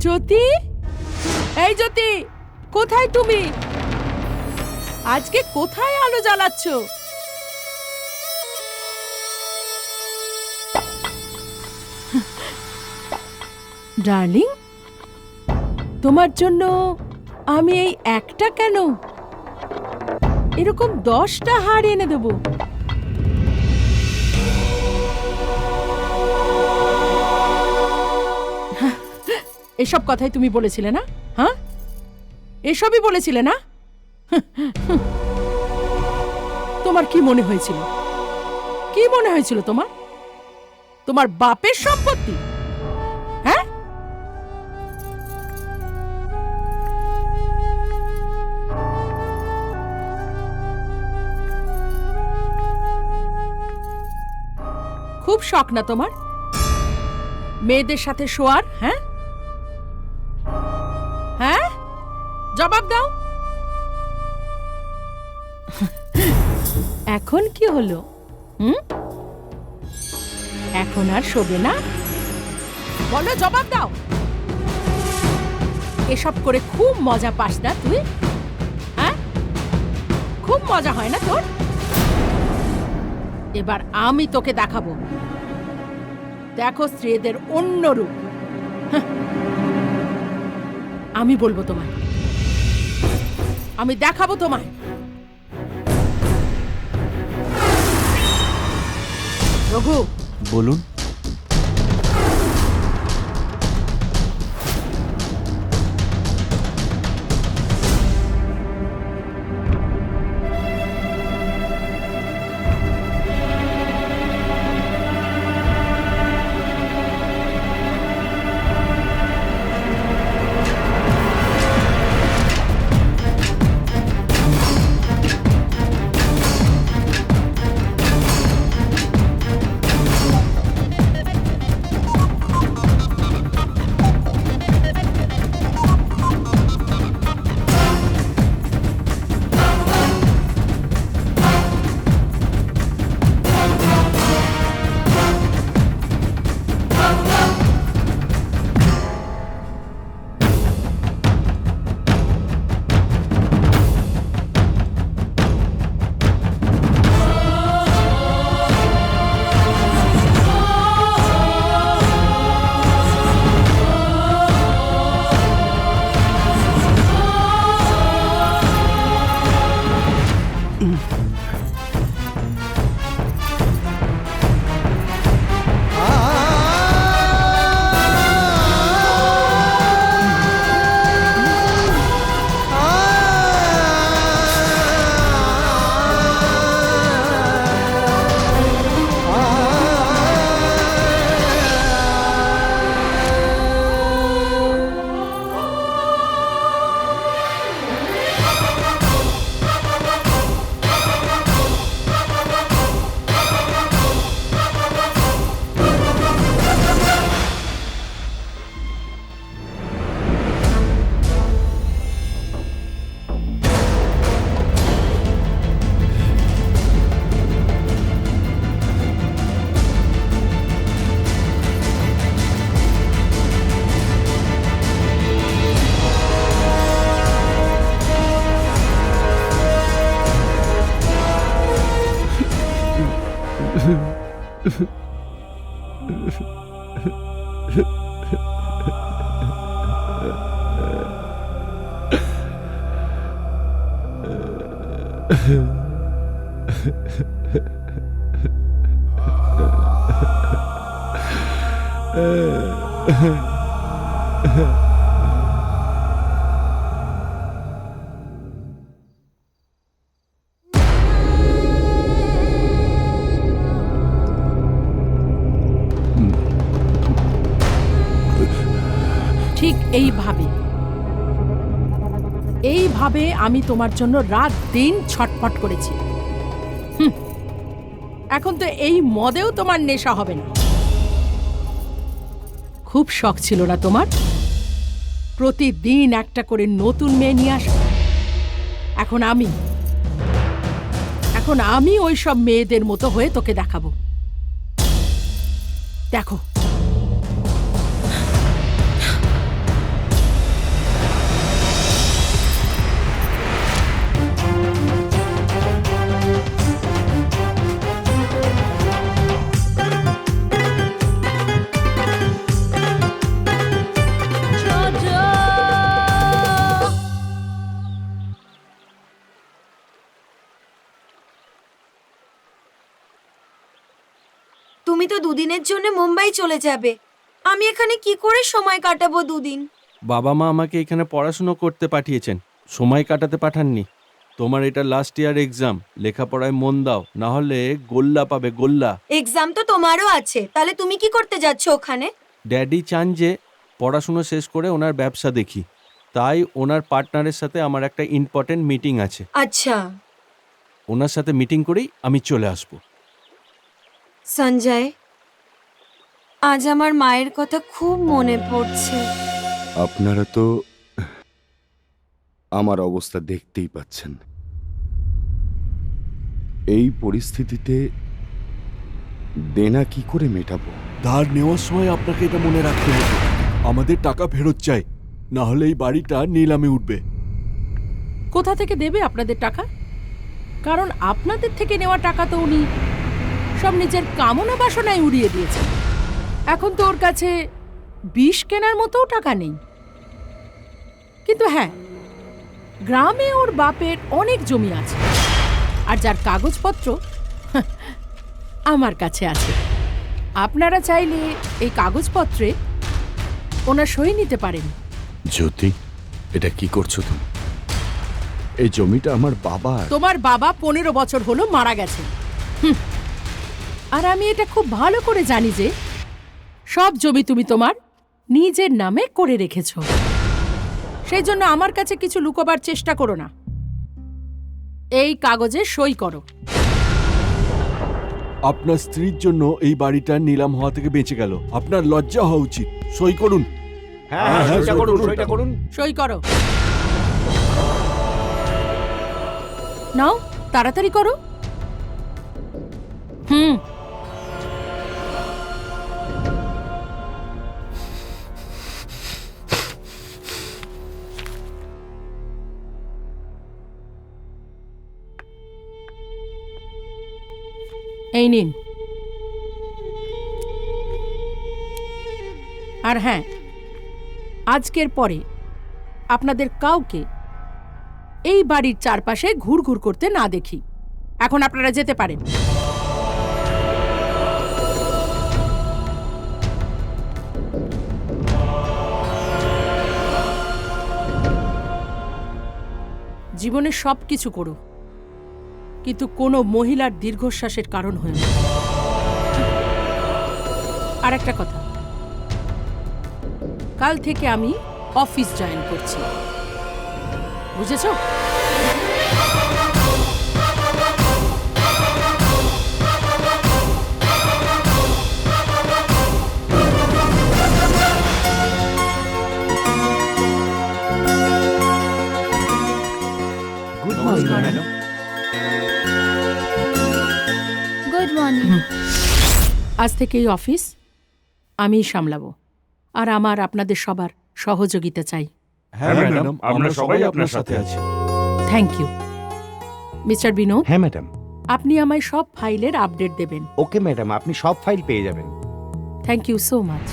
জ্যোতি, এই জ্যোতি, কোথায় তুমি? আজকে কোথায় আলো জ্বালাচ্ছ? ডার্লিং, তোমার জন্য আমি এই একটা কেন, এরকম 10টা হার এনে দেব। এসব কথাই তুমি বলেছিলে না? হ্যাঁ, এসবই বলেছিলে না? তোমার কি মনে হয়েছিল? কি মনে হয়েছিল তোমার? তোমার বাপের সম্পত্তি? হ্যাঁ, খুব শখ না তোমার মেয়েদের সাথে শোয়ার? হ্যাঁ হ্যাঁ, জবাব দাও। এখন কি হলো? এখন আর শোবে না? বলো, জবাব দাও। এসব করে খুব মজা পাস না তুই? হ্যাঁ, খুব মজা হয় না তোর? এবার আমি তোকে দেখাবো। দেখো স্ত্রীদের অন্য রূপ। আমি বলবো তোমায়, আমি দেখাবো তোমায়। রঘু, বলুন। ঠিক এইভাবে আমি তোমার জন্য রাত দিন ছটফট করেছি। এখন তো এই মদেও তোমার নেশা হবে না। খুব শখ ছিল না তোমার প্রতিদিন একটা করে নতুন মেয়ে নিয়ে আসা? এখন আমি ওই সব মেয়েদের মতো হয়ে তোকে দেখাবো। দেখো, তুমি তো দুদিনের জন্য মুম্বাই চলে যাবে, আমি এখানে কি করে সময় কাটাবো দুদিন? বাবা মা আমাকে এখানে পড়াশুনো করতে পাঠিয়েছেন, সময় কাটাতে পাঠাননি। তোমার এটা লাস্ট ইয়ার এক্সাম, লেখাপড়ায় মন দাও, না হলে গোল্লা পাবে, গোল্লা। এক্সাম তো তোমারও আছে, তাহলে তুমি কি করতে যাচ্ছ ওখানে? ড্যাডি চান যে পড়াশুনো শেষ করে ওনার ব্যবসা দেখি, তাই ওনার পার্টনারের সাথে আমার একটা ইম্পর্টেন্ট মিটিং আছে। আচ্ছা ওনার সাথে মিটিং করেই আমি চলে আসবো। সঞ্জয়, আজ আমার মায়ের কথা খুব মনে পড়ছে। আপনারা তো আমার অবস্থা দেখতেই পাচ্ছেন। এই পরিস্থিতিতে দেনা কি করে মেটাবো? ধার নেওয়ার সময় আপনাকে এটা মনে রাখতে হবে, আমাদের টাকা ফেরত চাই, না হলে এই বাড়িটা নিলামে উঠবে। কোথা থেকে দেবে আপনাদের টাকা? কারণ আপনাদের থেকে নেওয়া টাকা তো উনি সব নিজের কামনা বাসনায় উড়িয়ে দিয়েছেন। এখন তো ওর কাছে বিষ কেনার মতোও টাকা নেই। কিন্তু হ্যাঁ, গ্রামে ওর বাপের অনেক জমি আছে, আর যার কাগজপত্র আমার কাছে আছে। আপনারা চাইলে এই কাগজপত্রে ওনার সই নিতে পারেন। জ্যোতি, এটা কি করছো তুমি? এই জমিটা আমার বাবার। তোমার বাবা 15 বছর হলো মারা গেছে। আর আমি এটা খুব ভালো করে জানি যে সব জমি তুমি তোমার নিজের নামে করে রেখেছ। সেই জন্য আমার কাছে কিছু লুকোবার চেষ্টা করো না। এই কাগজে সই করো। আপনার স্ত্রীর জন্য এই বাড়িটা নিলাম হওয়া থেকে বেঁচে গেল, আপনার লজ্জা হওয়া উচিত। সই করুন। হ্যাঁ, সইটা করুন। সই করো। নাও, তাড়াতাড়ি করো। এই নিন। আর হ্যাঁ, আজকের পরে আপনাদের কাউকে এই বাড়ির চারপাশে ঘুরঘুর করতে না দেখি। এখন আপনারা যেতে পারেন। জীবনে সব কিছু করো, কিন্তু কোনো মহিলার দীর্ঘশ্বাসের কারণ হয়ে না। আর একটা কথা, কাল থেকে আমি অফিস জয়েন করছি, বুঝেছ? Good morning madam. Good morning. আজ থেকে এই অফিস আমিই সামলাবো, আর আমার আপনাদের সবার সহযোগিতা চাই। হ্যাঁ ম্যাডাম, আমরা সবাই আপনার সাথে আছি। Thank you. মিস্টার বিনোদ, হ্যাঁ ম্যাডাম। আপনি আমায় সব ফাইলের আপডেট দেবেন। ওকে ম্যাডাম, আপনি সব ফাইল পেয়ে যাবেন। Thank you so much.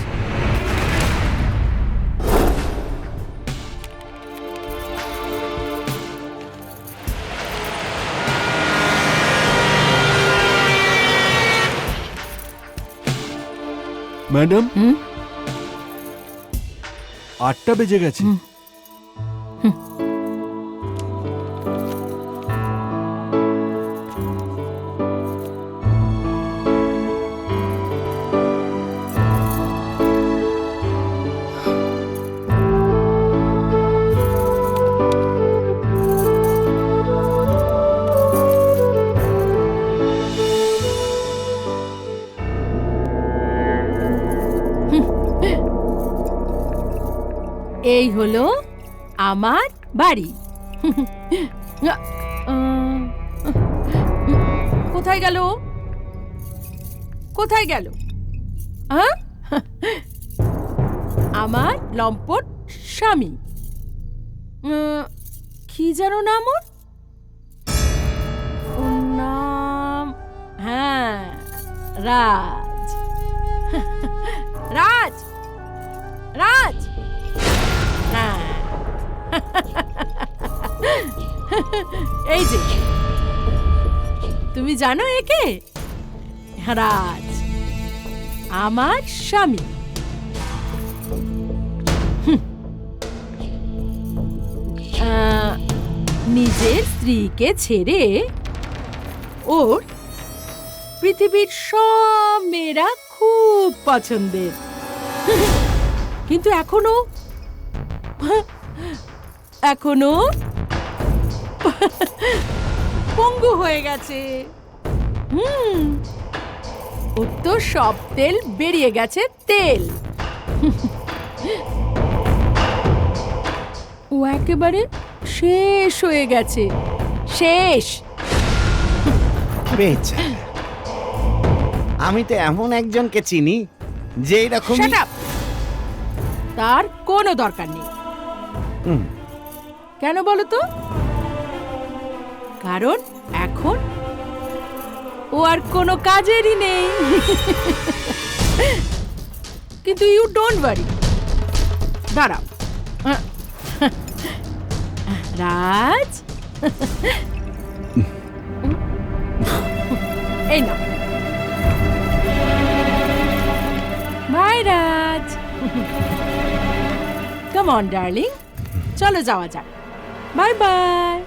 Madam, হুম? 8টা বেজে গেছে। হুম। এই হলো আমার বাড়ি। কোথায় গেল? কোথায় গেল? হ্যাঁ? আমার লম্পট স্বামী। কি যেন নাম ওর? ওর নাম, হ্যাঁ, রাজ। রাজ, রাজ। হ্যাঁ। এই যে, তুমি জানো একে? রাজ আমার স্বামী। নিজের স্ত্রীকে ছেড়ে ওর পৃথিবীর সব মেয়েরা খুব পছন্দের, কিন্তু এখনো পঙ্গু হয়ে গেছে। ওর তো সব তেল বেরিয়ে গেছে, তেল। ও একেবারে শেষ হয়ে গেছে, শেষ। বেচারা, আমি তো এমন একজনকে চিনি যে এরকম। Shut up! তার কোনো দরকার নেই। কেন বলো তো? কারণ এখন ও আর কোনো কাজেরই নেই। কিন্তু ইউ ডোন্ট ওয়ারি, দাঁড়াও। রাজ, এই না। Bye Raj. Come on darling, চলো যাওয়া যাক। Bye bye.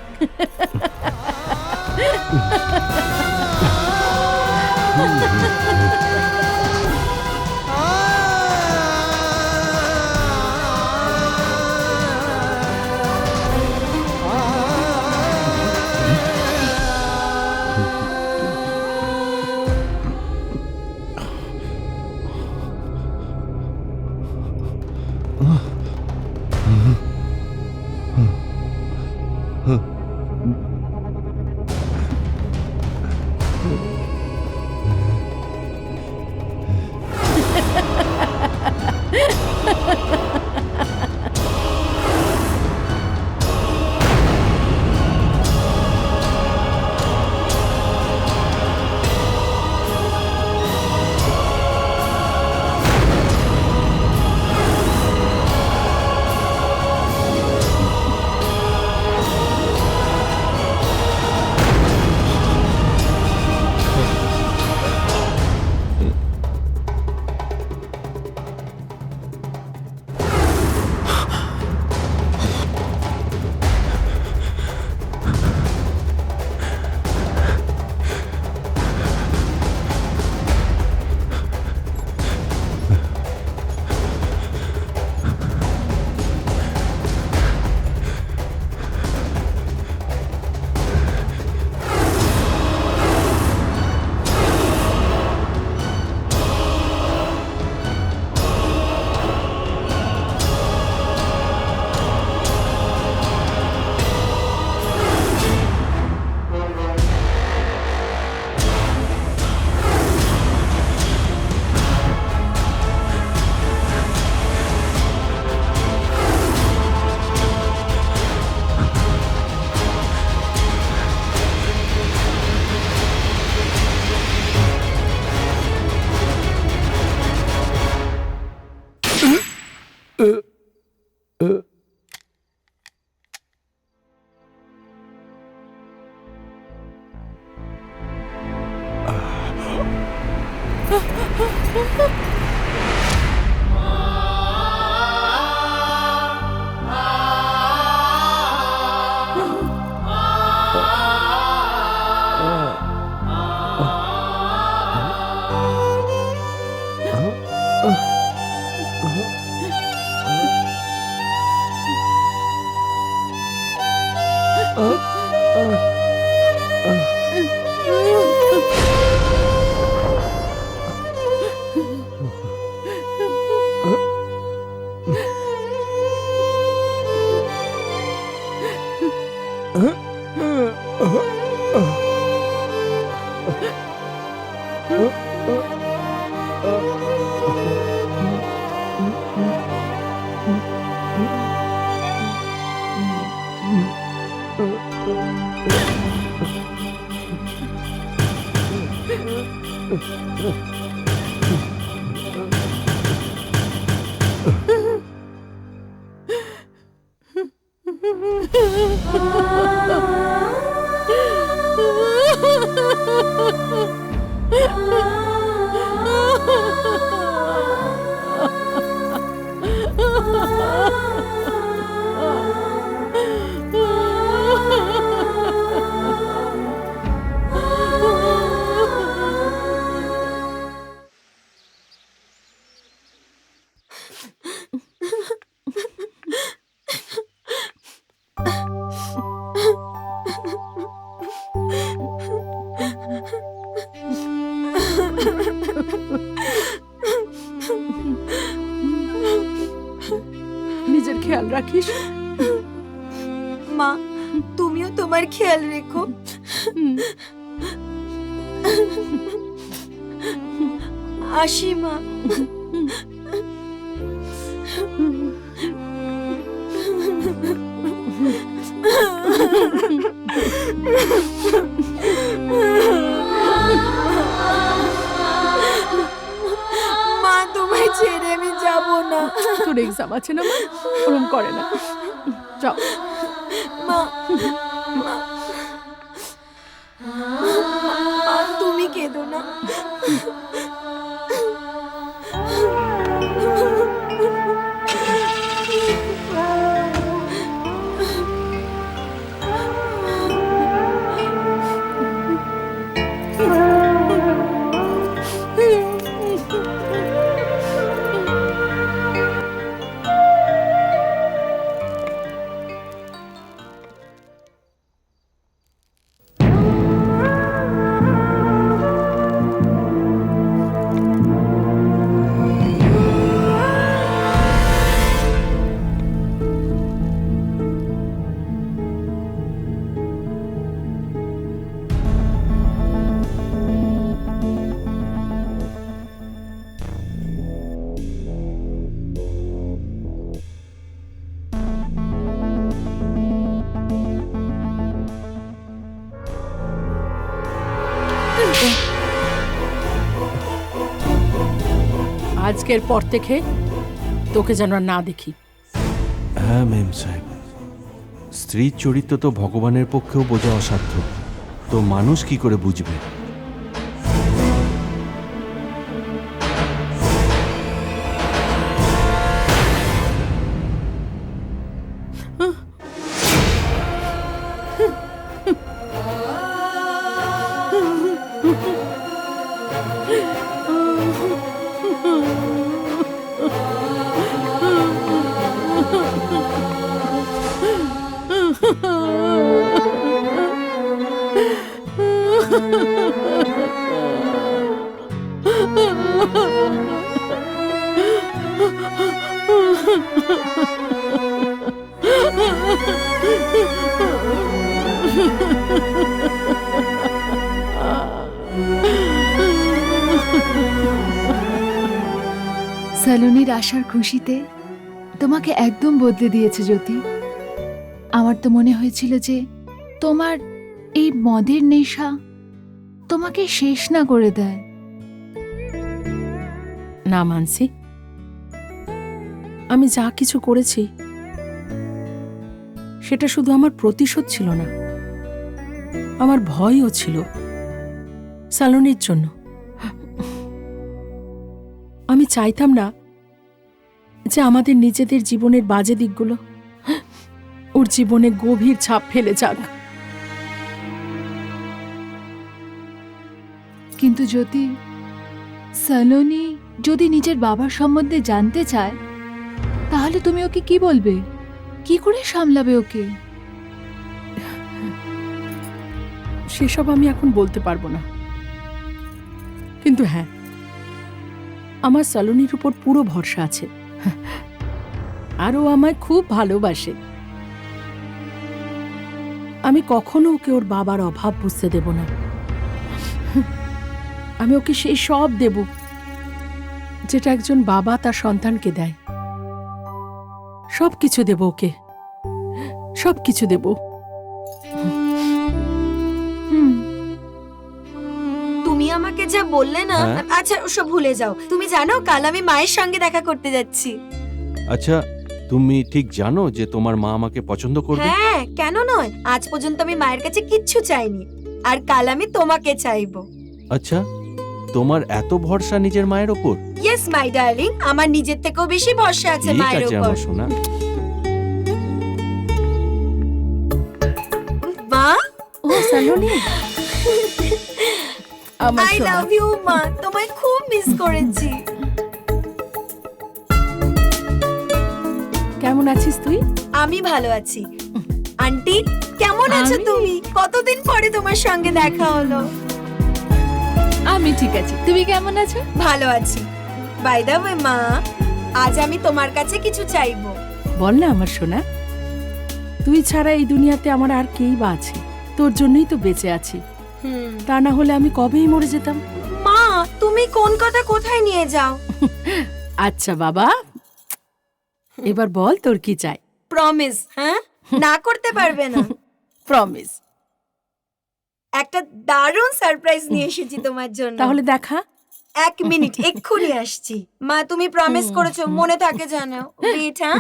নিজের খেয়াল রাখিস। মা, তুমিও তোমার খেয়াল রেখো। আসি মা। মা, তোমায় ছেড়ে আমি যাব না। তোর এক্সাম আছে না মা, ওরম করে না, যাও। মা, মা, মা, তুমি কেঁদো না। আজকের পর থেকে তোকে যেন আর না দেখি। হ্যাঁ মেম সাহেব, স্ত্রীর চরিত্র তো ভগবানের পক্ষেও বোঝা অসাধ্য, তো মানুষ কি করে বুঝবে? সালুনির আসার খুশিতে তোমাকে একদম বদলে দিয়েছে জ্যোতি। আমার তো মনে হয়েছিল যে তোমার এই মদের নেশা তোমাকে শেষ না করে দেয়। না মানসি, আমি যা কিছু করেছি সেটা শুধু আমার প্রতিশোধ ছিল না, আমার ভয়ও ছিল সালুনির জন্য। চাইতাম না যে আমাদের নিজেদের জীবনের বাজে দিকগুলো ওর জীবনে গভীর ছাপ ফেলে যাক। কিন্তু যদি সলোনি যদি নিজের বাবার সম্বন্ধে জানতে চায়, তাহলে তুমি ওকে কি বলবে? কি করে সামলাবে ওকে? সেসব আমি এখন বলতে পারবো না, কিন্তু হ্যাঁ, আমার সলোনির উপর পুরো ভরসা আছে, আর ও আমায় খুব ভালোবাসে। আমি কখনো ওকে ওর বাবার অভাব বুঝতে দেব না। আমি ওকে সেই সব দেব যেটা একজন বাবা তার সন্তানকে দেয়। সব কিছু দেব ওকে, সব কিছু দেব। তুমি আমাকে যা বললে না, হ্যাঁ? আচ্ছা ওসব ভুলে যাও। তুমি জানো কাল আমি মায়ের সঙ্গে দেখা করতে যাচ্ছি। আচ্ছা, তুমি ঠিক জানো যে তোমার মা আমাকে পছন্দ করবে? হ্যাঁ, কেন নয়? আজ পর্যন্ত আমি মায়ের কাছে কিচ্ছু চাইনি, আর কাল আমি তোমাকে চাইবো। আচ্ছা, তোমার এত ভরসা নিজের মায়ের ওপর? ইয়েস মাই ডার্লিং, আমার নিজের থেকেও বেশি ভরসা আছে ঠিক মায়ের আছে উপর। আমার সোনা। মা, ও সলোনি, আমার আই সোনা। লাভ ইউ মা, তোমায় খুব মিস করেছি। কেমন আছিস তুই? আমি ভালো আছি। আন্টি কেমন আছো তুমি? কতদিন পরে তোমার সঙ্গে দেখা হলো। আমি ঠিক আছি, তুমি কেমন আছো? ভালো আছি। বাই দ্য ওয়ে মা, আজ আমি তোমার কাছে কিছু চাইবো। বল না আমার সোনা, তুই ছাড়া এই দুনিয়াতে আমার আর কেই বা আছে? তোর জন্যই তো বেঁচে আছি, তা না হলে আমি কবেই মরে যেতাম। মা, তুমি কোন কথা কোথায় নিয়ে যাও? আচ্ছা বাবা, এবার বল তোর কি চাই। প্রমিস, হ্যাঁ? না করতে পারবে না। প্রমিস। একটা দারুণ সারপ্রাইজ নিয়ে এসেছি তোমার জন্য। তাহলে দেখা। 1 মিনিট, এক্ষুনি আসছি। মা, তুমি প্রমিস করেছো, মনে থাকে জানো। ওয়েট, হ্যাঁ?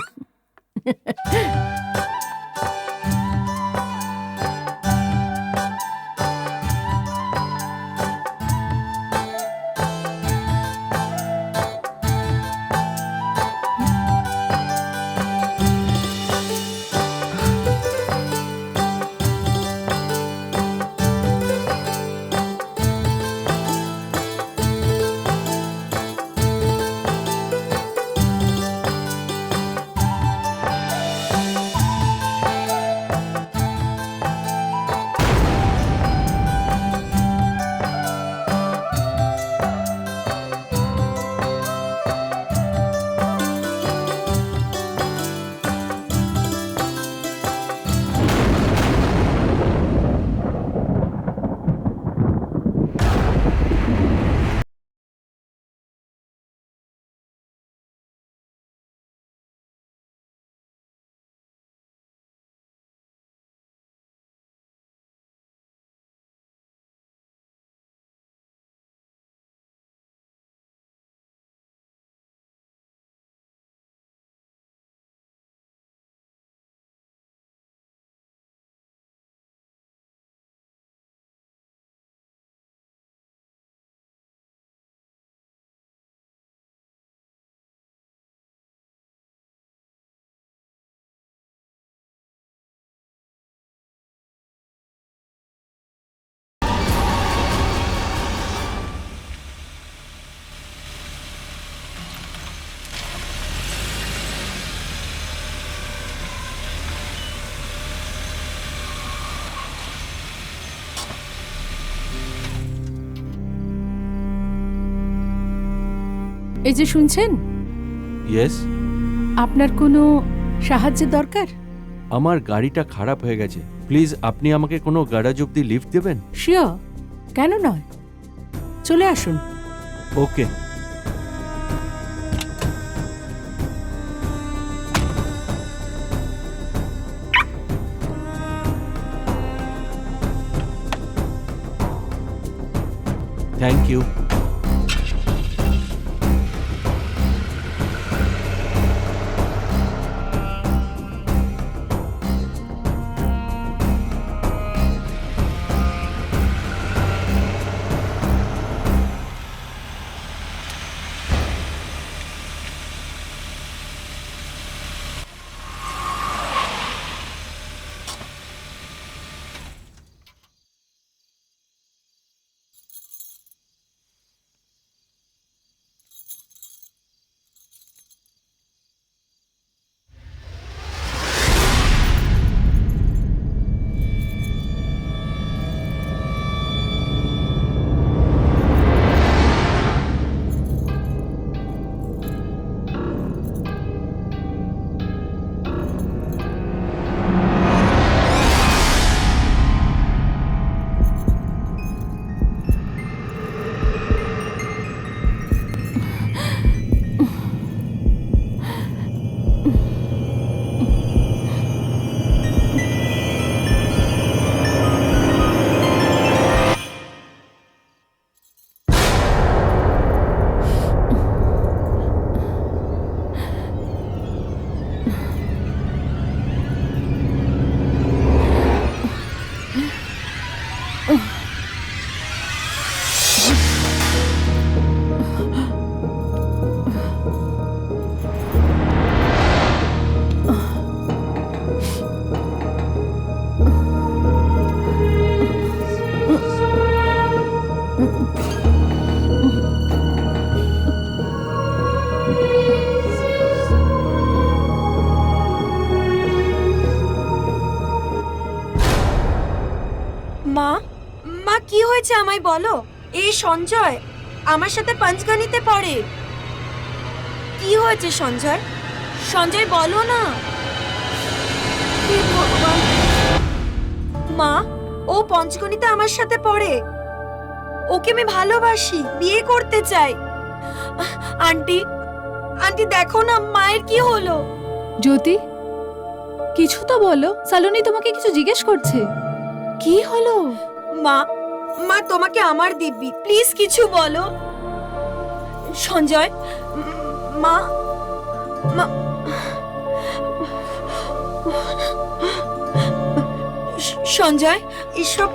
এই যে শুনছেন, ইয়েস, আপনার কোনো সাহায্যের দরকার? আমার গাড়িটা খারাপ হয়ে গেছে। প্লিজ আপনি আমাকে কোনো গ্যারাজ অব্দি লিফট দেবেন? শিওর, কেন নয়, চলে আসুন। ওকে। Thank you. মা মা কি হয়েছে আমায় বলো। এই সঞ্জয় আমার সাথে পাঞ্চগানিতে পড়ে। কি হয়েছে সঞ্জয়? সঞ্জয় বলো না। হে ভগবান! মা, ও পঞ্চগণিতে আমার সাথে পড়ে। ওকে আমি ভালোবাসি, বিয়ে করতে চাই। আন্টি, আন্টি দেখো না মায়ের কি হলো। জ্যোতি, কিছু তো বলো। সালোনি তোমাকে কিছু জিজ্ঞেস করছে। কি হলো? মা, মা তোমাকে আমার দিব্যি, প্লিজ কিছু বলো। সঞ্জয়, মা, মা, সঞ্জয় এসব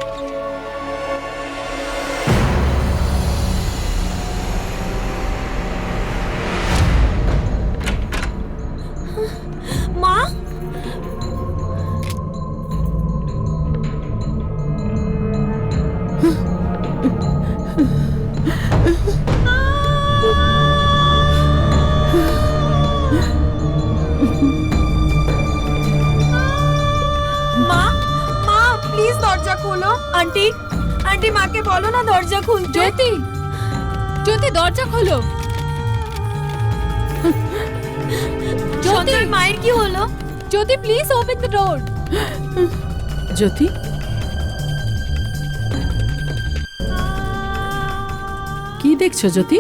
মা, মা, মা প্লিজ দরজা খোলো। আন্টি, আন্টি মাকে বলো না দরজা খুলতে। জ্যোতি, জ্যোতি দরজা খোলো। সঞ্জয় মায়ের কি হলো? জ্যোতি প্লিজ ওপেন দ্য ডোর। জ্যোতি, কি দেখছো জ্যোতি?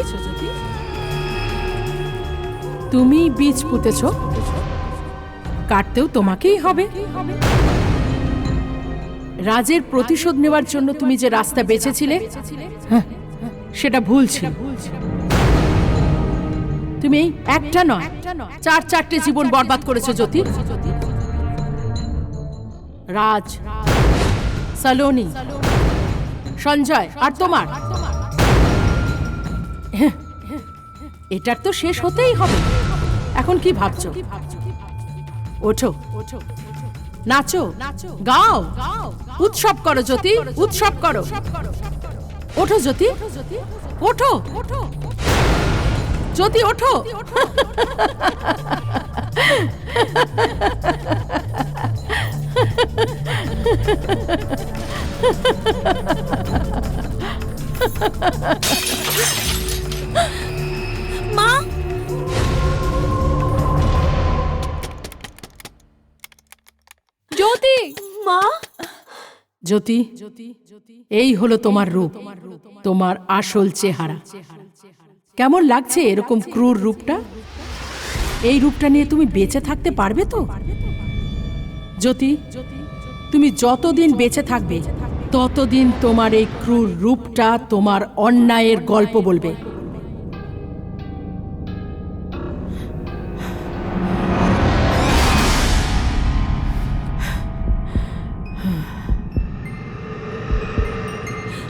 তুমি বীজ পুঁতেছ, কাটতেও তোমাকেই হবে। রাজের প্রতিশোধ নেওয়ার জন্য তুমি যে রাস্তা বেছেছিলে, হ্যাঁ, সেটা ভুল ছিল। তুমি একটা নয়, চারটে জীবন বরবাদ করেছো জ্যোতি। রাজ, সালোনি, সঞ্জয় আর তোমার। এটার তো শেষ হতেই হবে। এখন কি ভাবছো? ওঠো, নাচো, গাও, উৎসব করো জ্যোতি, উৎসব করো। ওঠো জ্যোতি, ওঠো জ্যোতি, ওঠো। মা, জ্যোতি, মা, জ্যোতি, এই হলো তোমার রূপ, তোমার আসল চেহারা। কেমন লাগছে এরকম ক্রূর রূপটা? এই রূপটা নিয়ে তুমি বেঁচে থাকতে পারবে তো? জ্যোতি, তুমি যতদিন বেঁচে থাকবে ততদিন তোমার এই ক্রূর রূপটা তোমার অন্যায়ের গল্প বলবে।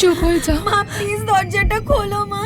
চুপ হয়ে যাও। মা প্লিজ দরজাটা খোলো মা।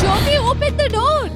জ্যোতি, ওপেন দ্য ডোর।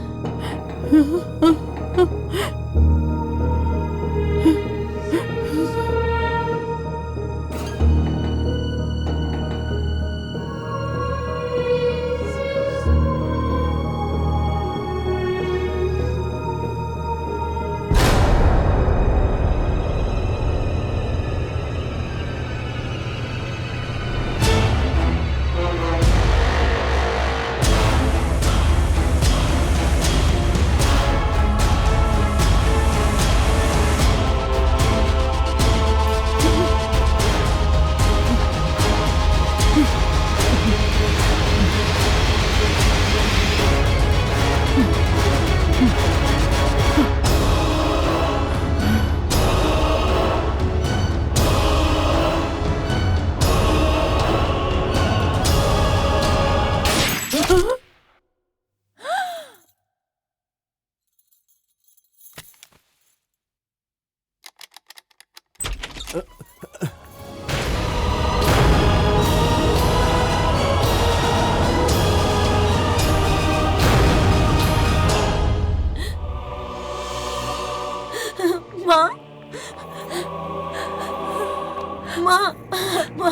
মা,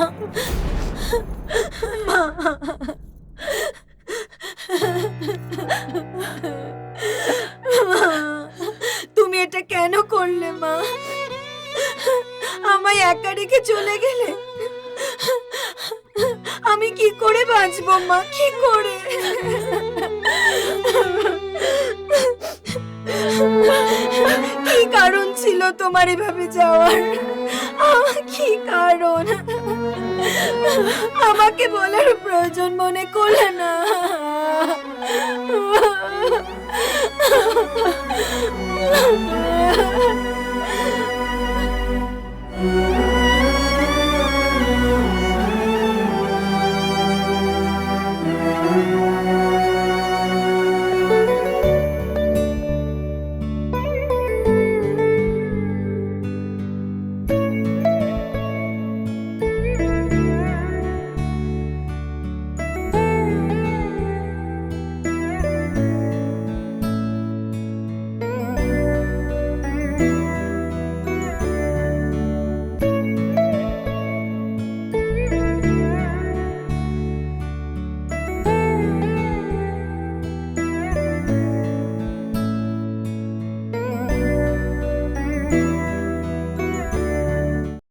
মা। তুমি এটা কেন করলে মা? আমায় একা রেখে চলে গেলে আমি কি করে বাঁচবো মা, কি করে? কি কারণ ছিল তোমার এভাবে যাওয়ার? কি কারণ? আমাকে বলার প্রয়োজন মনে করলে না?